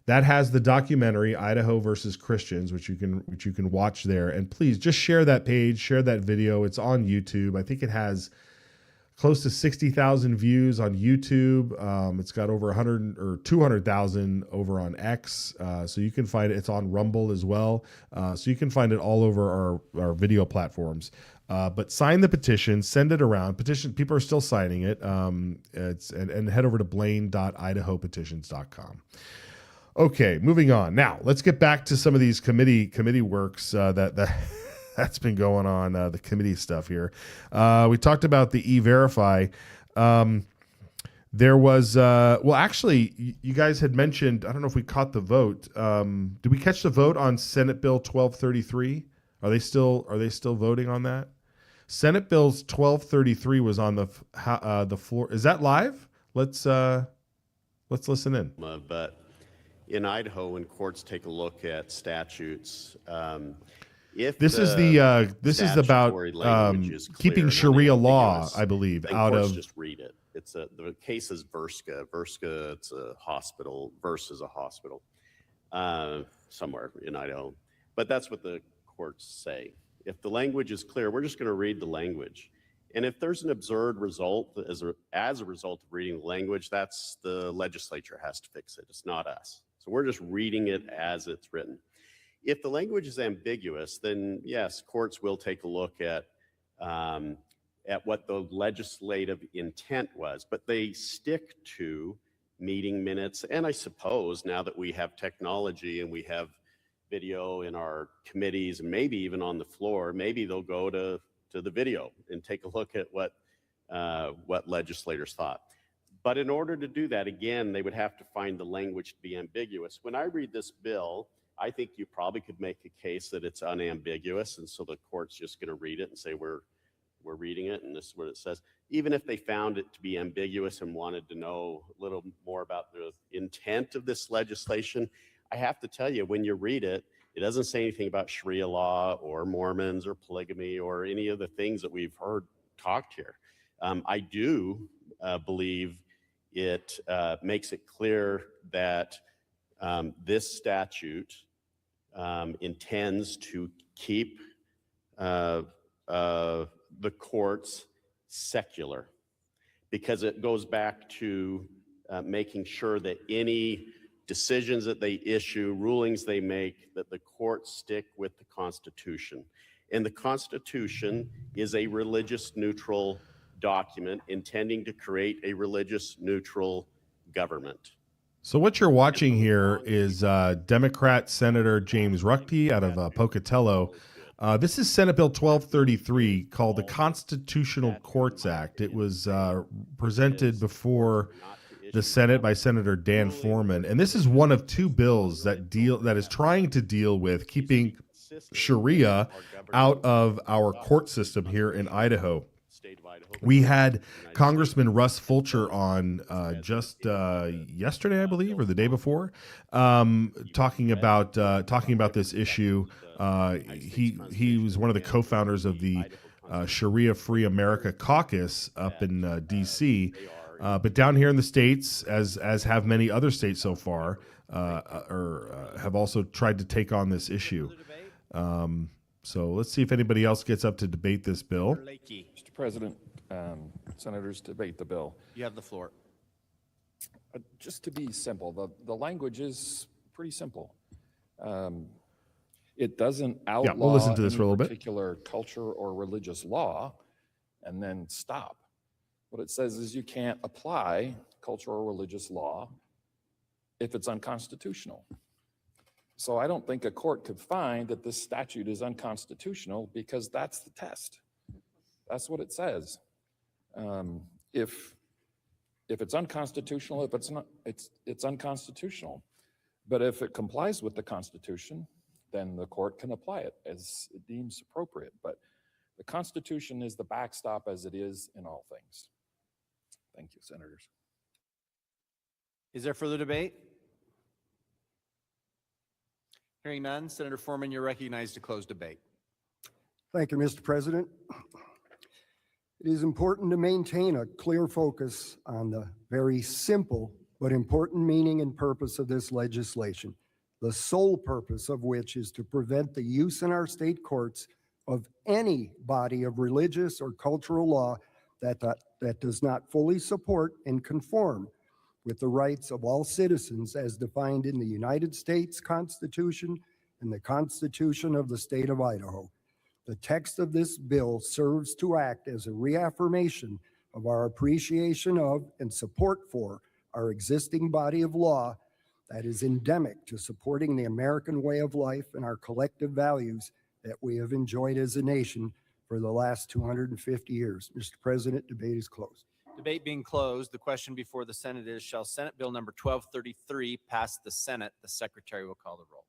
That has the documentary Idaho versus Christians, which you can watch there. And please just share that page, share that video. It's on YouTube. I think it has close to 60,000 views on YouTube. It's got over 100 or 200,000 over on X. So you can find it. It's on Rumble as well. So you can find it all over our video platforms. But sign the petition, send it around. People are still signing it. And head over to blaine.idahopetitions.com. Okay, moving on. Now, let's get back to some of these committee works that's been going on, the committee stuff here. We talked about the E-Verify. There was, actually, you guys had mentioned, I don't know if we caught the vote. Did we catch the vote on Senate Bill 1233? Are they still voting on that? Senate Bill 1233 was on the floor. Is that live? Let's listen in. But in Idaho, when courts take a look at statutes, if this is about keeping Sharia law, I believe, out of. Just read it. The case is Verska. Verska, it's a hospital. Verse is a hospital somewhere in Idaho. But that's what the courts say. If the language is clear, we're just going to read the language. And if there's an absurd result as a result of reading the language, that's the legislature has to fix it. It's not us. So we're just reading it as it's written. If the language is ambiguous, then yes, courts will take a look at what the legislative intent was, but they stick to meeting minutes. And I suppose now that we have technology and we have video in our committees and maybe even on the floor, maybe they'll go to the video and take a look at what legislators thought. But in order to do that, again, they would have to find the language to be ambiguous. When I read this bill, I think you probably could make a case that it's unambiguous, and so the court's just going to read it and say we're we're reading it, and this is what it says. Even if they found it to be ambiguous and wanted to know a little more about the intent of this legislation, I have to tell you, when you read it, it doesn't say anything about Sharia law or Mormons or polygamy or any of the things that we've heard talked here. I do believe it makes it clear that this statute intends to keep the courts secular, because it goes back to making sure that any decisions that they issue, rulings they make, that the courts stick with the Constitution. And the Constitution is a religious neutral document intending to create a religious neutral government. So what you're watching here is Democrat Senator James Ruckty out of Pocatello. This is Senate Bill 1233, called the Constitutional Courts Act. It was presented before the Senate by Senator Dan Foreman, and this is one of two bills that is trying to deal with keeping Sharia out of our court system here in Idaho. We had Congressman Russ Fulcher on just yesterday, I believe, or the day before, talking about this issue. He was one of the co-founders of the Sharia Free America Caucus up in D.C. But down here in the states, as have many other states so far, have also tried to take on this issue. So let's see if anybody else gets up to debate this bill. Mr. President, senators, debate the bill. You have the floor. Just to be simple, the language is pretty simple. It doesn't outlaw we'll listen to this any for a little bit. particular culture or religious law and then stop. What it says is you can't apply cultural or religious law if it's unconstitutional. So I don't think a court could find that this statute is unconstitutional, because that's the test. That's what it says. If it's unconstitutional, if it's not, it's unconstitutional. But if it complies with the Constitution, then the court can apply it as it deems appropriate. But the Constitution is the backstop, as it is in all things. Thank you, senators. Is there further debate? Hearing none, Senator Foreman, you're recognized to close debate. Thank you, Mr. President. It is important to maintain a clear focus on the very simple but important meaning and purpose of this legislation, the sole purpose of which is to prevent the use in our state courts of any body of religious or cultural law that does not fully support and conform with the rights of all citizens as defined in the United States Constitution and the Constitution of the State of Idaho. The text of this bill serves to act as a reaffirmation of our appreciation of and support for our existing body of law that is endemic to supporting the American way of life and our collective values that we have enjoyed as a nation for the last 250 years. Mr. President, debate is closed. Debate being closed, the question before the Senate is, shall Senate Bill number 1233 pass the Senate? The Secretary will call the roll.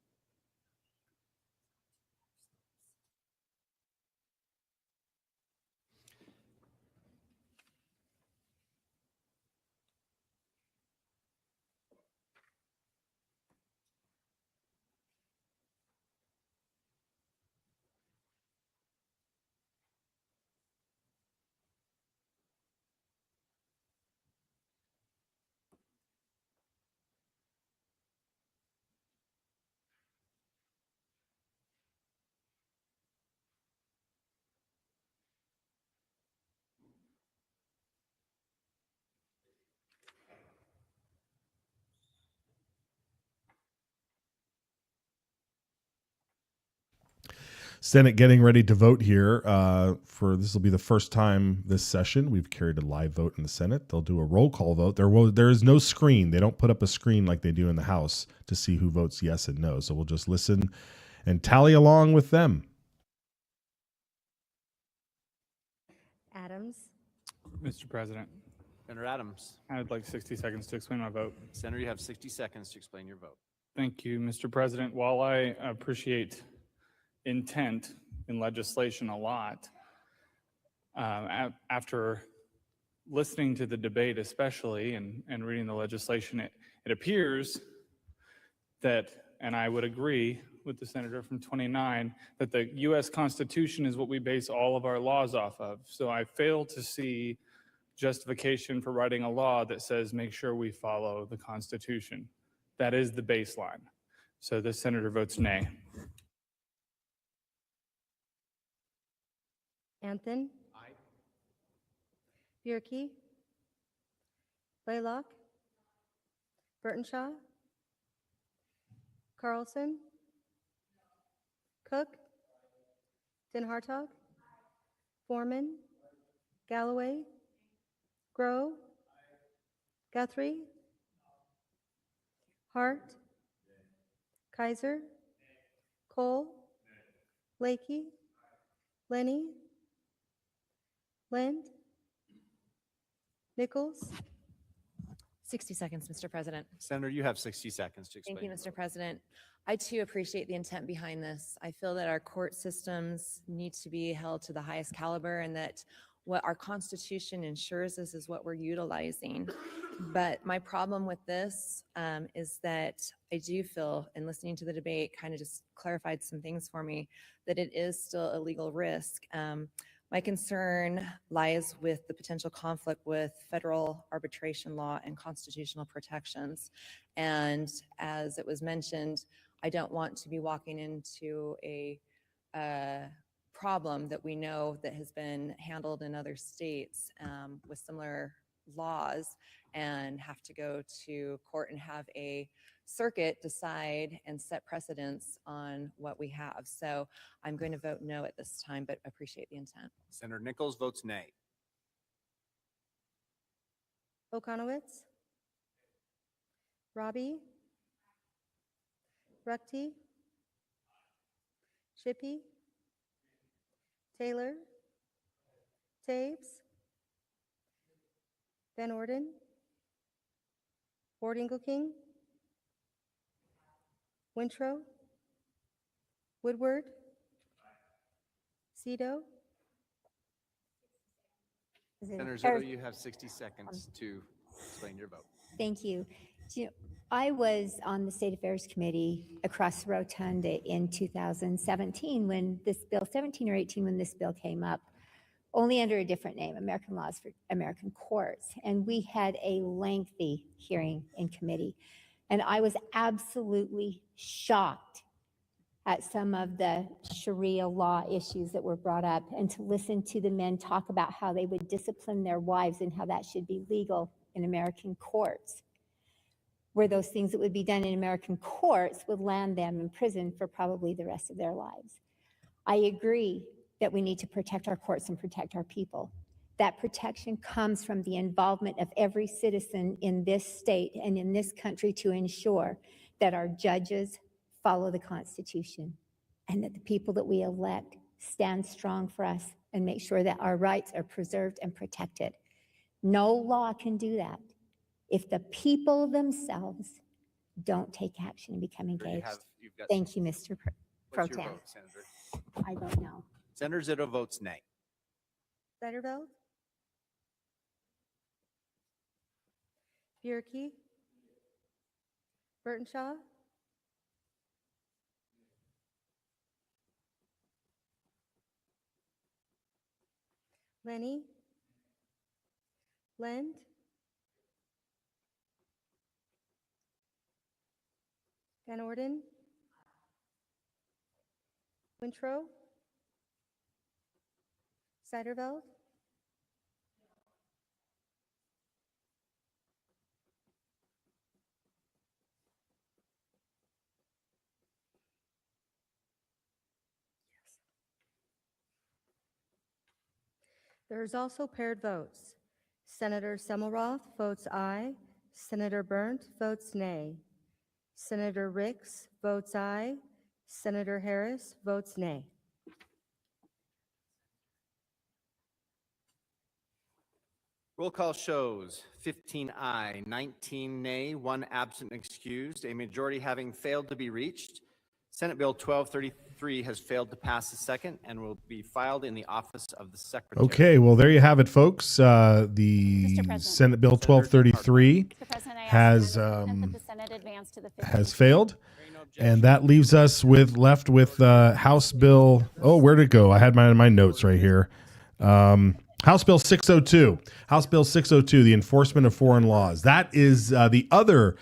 Senate getting ready to vote here. This will be the first time this session we've carried a live vote in the Senate. They'll do a roll call vote. There is no screen. They don't put up a screen like they do in the House to see who votes yes and no. So we'll just listen and tally along with them. Adams. Mr. President, Senator Adams. I would like 60 seconds to explain my vote. Senator, you have 60 seconds to explain your vote. Thank you, Mr. President. While I appreciate intent in legislation a lot, After listening to the debate especially and reading the legislation, it appears that, and I would agree with the senator from 29, that the U.S. Constitution is what we base all of our laws off of. So I fail to see justification for writing a law that says make sure we follow the Constitution. That is the baseline. So the senator votes nay. Anthony? Aye. Bierke? Blaylock? Burtonshaw? Carlson? Cook? Den Hartog? Foreman? Galloway? Grow? Guthrie? Hart? Kaiser? Cole? Lakey? Lenny? Lind? Nichols? 60 seconds, Mr. President. Senator, you have 60 seconds to explain. Thank you, your Mr. vote. President. I too appreciate the intent behind this. I feel that our court systems need to be held to the highest caliber and that what our Constitution ensures us is what we're utilizing. But my problem with this is that I do feel, and listening to the debate kind of just clarified some things for me, that it is still a legal risk. My concern lies with the potential conflict with federal arbitration law and constitutional protections. And as it was mentioned, I don't want to be walking into a problem that we know that has been handled in other states with similar laws and have to go to court and have a circuit decide and set precedents on what we have. So I'm going to vote no at this time, but appreciate the intent. Senator Nichols votes nay. Okonowitz? Robbie? Ruckte? Shippey? Taylor? Taves? Van Orden? Board King? Winthrop? Woodward? Cito? Senator Zito, you have 60 seconds to explain your vote. Thank you. You know, I was on the State Affairs Committee across the rotunda in 2017 when this bill, 17 or 18, when this bill came up, only under a different name, American Laws for American Courts. And we had a lengthy hearing in committee. And I was absolutely shocked at some of the Sharia law issues that were brought up, and to listen to the men talk about how they would discipline their wives and how that should be legal in American courts, where those things that would be done in American courts would land them in prison for probably the rest of their lives. I agree that we need to protect our courts and protect our people. That protection comes from the involvement of every citizen in this state and in this country to ensure that our judges follow the Constitution and that the people that we elect stand strong for us and make sure that our rights are preserved and protected. No law can do that if the people themselves don't take action and become engaged. Thank you, Mr. Pro What's your Tem. vote, Senator? I don't know. Senator Zito votes nay. Satterveld? Bierke? Burtonshaw? Lenny? Lind? Van Orden? Winthrop? Satterveld? There's also paired votes. Senator Semmelroth votes aye. Senator Berndt votes nay. Senator Ricks votes aye. Senator Harris votes nay. Roll call shows 15 aye, 19 nay, 1 absent and excused, a majority having failed to be reached. Senate Bill 1233 has failed to pass the second and will be filed in the office of the Secretary. Okay, well, there you have it, folks. The Senate Bill 1233 has failed, and that leaves us left with House Bill. Oh, where'd it go? I had my notes right here. House Bill 602. House Bill 602, the enforcement of foreign laws. That is the other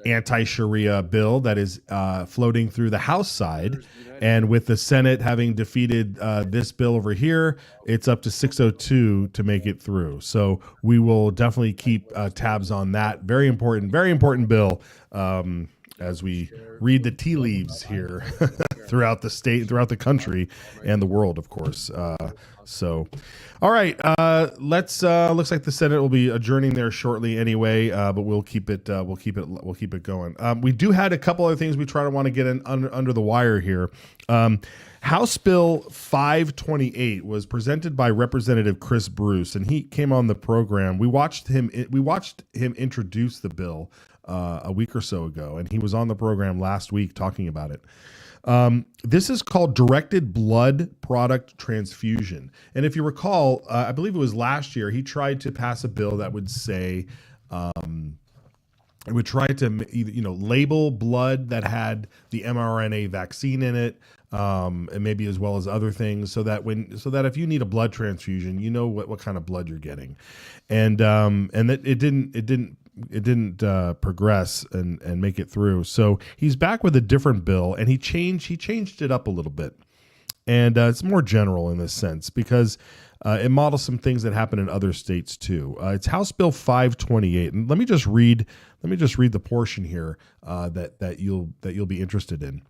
anti-Sharia bill that is floating through the House side. And with the Senate having defeated this bill over here, it's up to 602 to make it through. So we will definitely keep tabs on that. Very important bill as we read the tea leaves here throughout the state, throughout the country, and the world, of course. All right. Looks like the Senate will be adjourning there shortly anyway. But we'll keep it going. We do had a couple other things we want to get in under the wire here. House Bill 528 was presented by Representative Chris Bruce, and he came on the program. We watched him introduce the bill a week or so ago, and he was on the program last week talking about it. This is called directed blood product transfusion. And if you recall, I believe it was last year, he tried to pass a bill that would say, it would try to, label blood that had the mRNA vaccine in it, and maybe as well as other things, so that if you need a blood transfusion, you know what kind of blood you're getting. And that it didn't progress and make it through. So he's back with a different bill, and he changed it up a little bit. And it's more general in this sense because it models some things that happen in other states too. It's House Bill 528. And let me just read the portion here that you'll be interested in.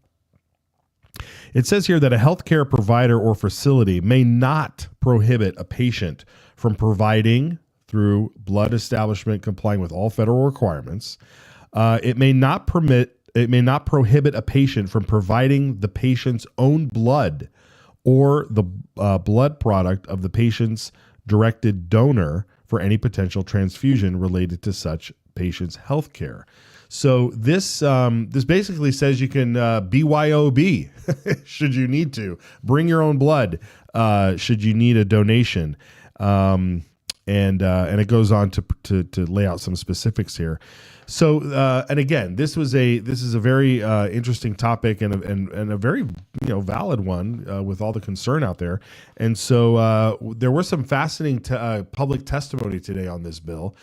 It says here that a healthcare provider or facility may not prohibit a patient from providing, through blood establishment complying with all federal requirements, it may not prohibit a patient from providing the patient's own blood or the blood product of the patient's directed donor for any potential transfusion related to such patient's health care. So this basically says you can BYOB should you need to. Bring your own blood should you need a donation. And it goes on to lay out some specifics here. So and again, this is a very interesting topic and a very valid one with all the concern out there. And so there was some fascinating public testimony today on this bill.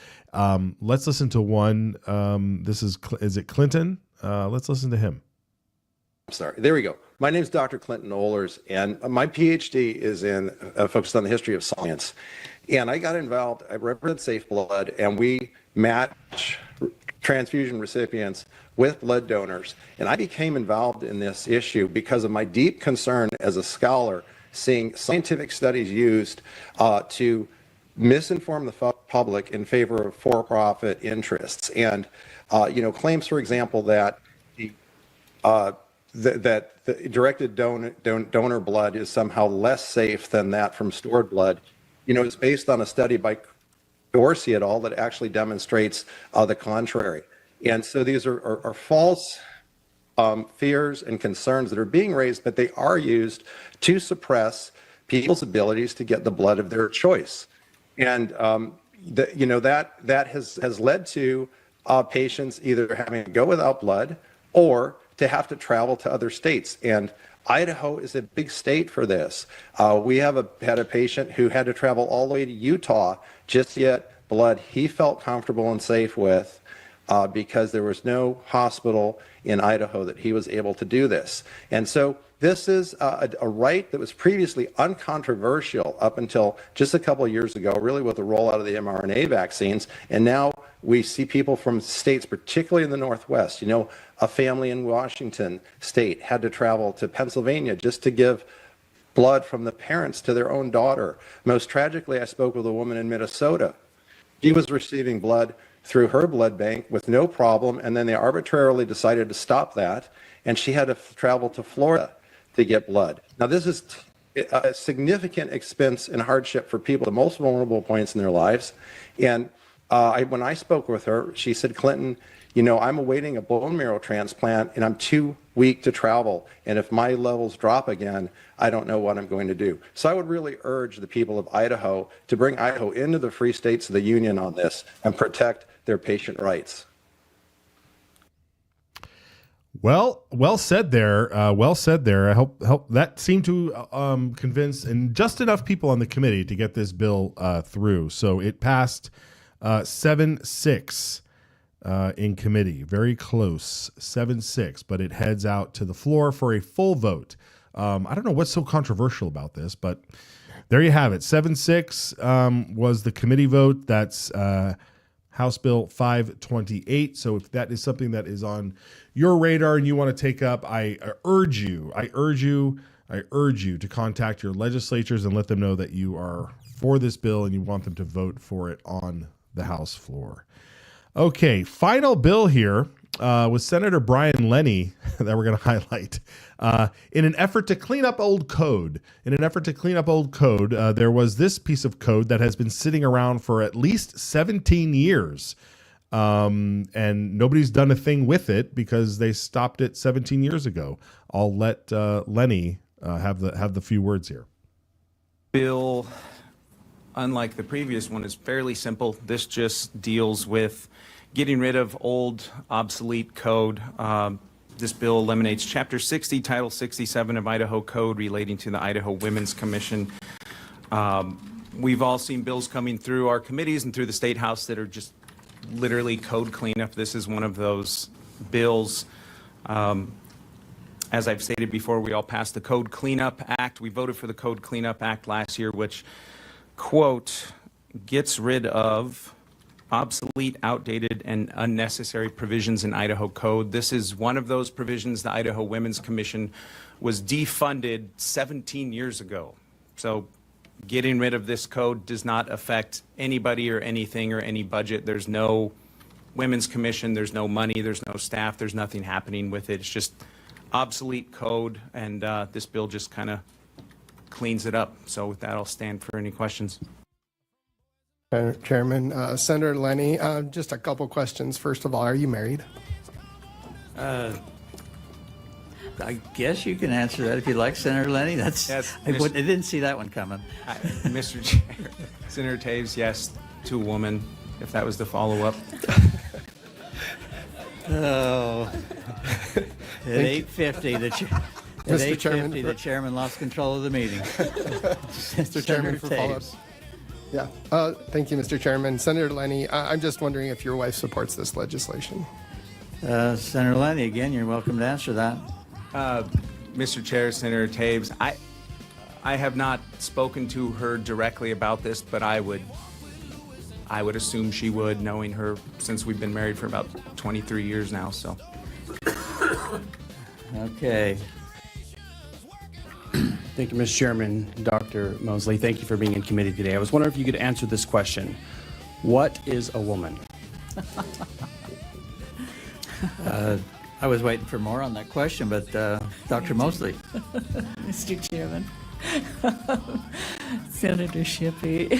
Let's listen to one. Is it Clinton? Let's listen to him. Sorry, there we go. My name is Dr. Clinton Ohlers, and my PhD is focused on the history of science. And I got involved, I represent Safe Blood, and we match transfusion recipients with blood donors. And I became involved in this issue because of my deep concern as a scholar, seeing scientific studies used to misinform the public in favor of for-profit interests. And, claims, for example, that that the directed donor blood is somehow less safe than that from stored blood. It's based on a study by Dorsey et al. That actually demonstrates the contrary. And so these are false fears and concerns that are being raised, but they are used to suppress people's abilities to get the blood of their choice. And that has led to patients either having to go without blood or to have to travel to other states. And Idaho is a big state for this. We had a patient who had to travel all the way to Utah just to get blood he felt comfortable and safe with because there was no hospital in Idaho that he was able to do this. And so this is a right that was previously uncontroversial up until just a couple of years ago, really with the rollout of the mRNA vaccines. And now we see people from states, particularly in the Northwest. A family in Washington state had to travel to Pennsylvania just to give blood from the parents to their own daughter. Most tragically, I spoke with a woman in Minnesota. She was receiving blood through her blood bank with no problem, and then they arbitrarily decided to stop that, and she had to travel to Florida to get blood. Now, this is a significant expense and hardship for people at the most vulnerable points in their lives, and When I spoke with her, she said, Clinton, you know, I'm awaiting a bone marrow transplant and I'm too weak to travel. And if my levels drop again, I don't know what I'm going to do. So I would really urge the people of Idaho to bring Idaho into the free states of the union on this and protect their patient rights. Well said there. Well said there. I hope that seemed to convince and just enough people on the committee to get this bill through. So it passed 7-6 in committee. Very close, 7-6, but it heads out to the floor for a full vote. I don't know what's so controversial about this, but there you have it. 7-6 was the committee vote. That's House Bill 528. So if that is something that is on your radar and you want to take up, I urge you to contact your legislatures and let them know that you are for this bill and you want them to vote for it on the House floor. Okay, final bill here with Senator Brian Lenny that we're going to highlight. In an effort to clean up old code, there was this piece of code that has been sitting around for at least 17 years. And nobody's done a thing with it because they stopped it 17 years ago. I'll let Lenny have the few words here. Bill, unlike the previous one, is fairly simple. This just deals with getting rid of old, obsolete code. This bill eliminates Chapter 60, Title 67 of Idaho Code relating to the Idaho Women's Commission. We've all seen bills coming through our committees and through the State House that are just literally code cleanup. This is one of those bills. As I've stated before, we all passed the Code Cleanup Act. We voted for the Code Cleanup Act last year, which, quote, gets rid of obsolete, outdated, and unnecessary provisions in Idaho Code. This is one of those provisions. The Idaho Women's Commission was defunded 17 years ago. So getting rid of this code does not affect anybody or anything or any budget. There's no Women's Commission, there's no money, there's no staff, there's nothing happening with it. It's just obsolete code, and this bill just kind of cleans it up. So with that, I'll stand for any questions. Chairman, Senator Lenny, just a couple questions. First of all, are you married? I guess you can answer that if you like, Senator Lenny. That's yes, I didn't see that one coming. Mr. Chair, Senator Taves, yes, to a woman, if that was the follow-up. Oh, at 8:50, Mr. Chairman, the chairman lost control of the meeting. Mr. Chairman, for follow-up. Yeah, thank you, Mr. Chairman. Senator Lenny, I'm just wondering if your wife supports this legislation. Senator Lenny, again, you're welcome to answer that. Mr. Chair, Senator Taves, I have not spoken to her directly about this, but I would assume she would, knowing her since we've been married for about 23 years now, so. Okay. Thank you, Mr. Chairman. Dr. Mosley, thank you for being in committee today. I was wondering if you could answer this question. What is a woman? I was waiting for more on that question, but Dr. Mosley. Mr. Chairman, Senator Shippey,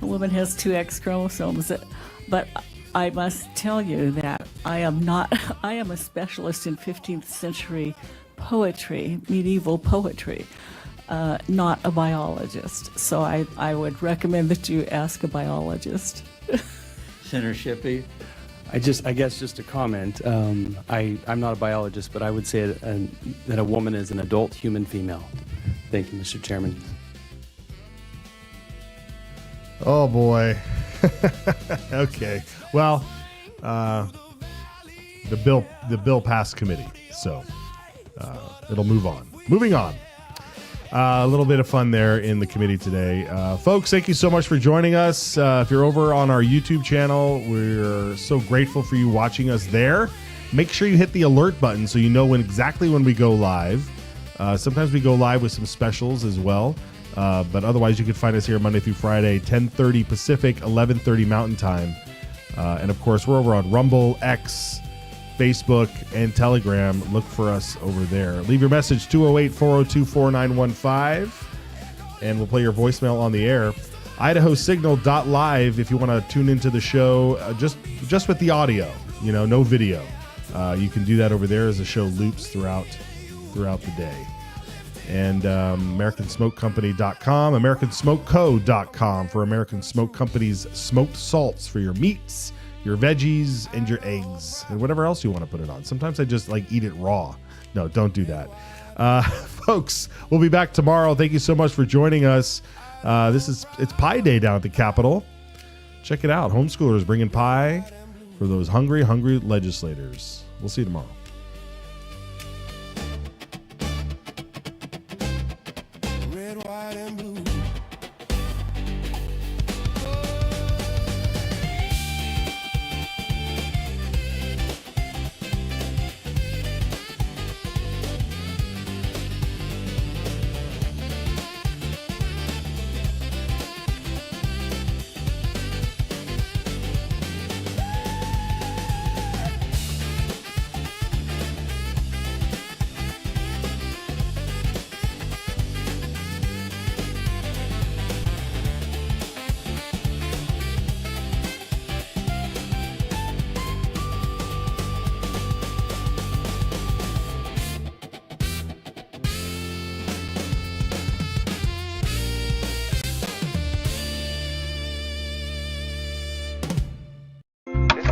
a woman has 2 X chromosomes, but I must tell you that I am a specialist in 15th century poetry, medieval poetry, not a biologist. So I would recommend that you ask a biologist. Senator Shippey. I guess just a comment. I'm not a biologist, but I would say that a woman is an adult human female. Thank you, Mr. Chairman. Oh boy. Okay. Well, the bill passed committee, so it'll move on. Moving on. A little bit of fun there in the committee today. Folks, thank you so much for joining us. If you're over on our YouTube channel, we're so grateful for you watching us there. Make sure you hit the alert button so you know exactly when we go live. Sometimes we go live with some specials as well. But otherwise, you can find us here Monday through Friday, 10:30 Pacific, 11:30 Mountain Time. And of course, we're over on Rumble, X, Facebook, and Telegram. Look for us over there. Leave your message 208-402-4915, and we'll play your voicemail on the air. IdahoSignal.live if you want to tune into the show just with the audio, no video. You can do that over there as the show loops throughout the day. And AmericanSmokeCompany.com, AmericanSmokeCo.com for American Smoke Company's smoked salts for your meats, your veggies, and your eggs, and whatever else you want to put it on. Sometimes I just eat it raw. No, don't do that. Folks, we'll be back tomorrow. Thank you so much for joining us. It's Pie Day down at the Capitol. Check it out. Homeschoolers bringing pie for those hungry legislators. We'll see you tomorrow.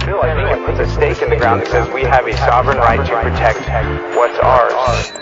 bill, I think it puts a stake in the ground that says we have a sovereign right to protect what's ours.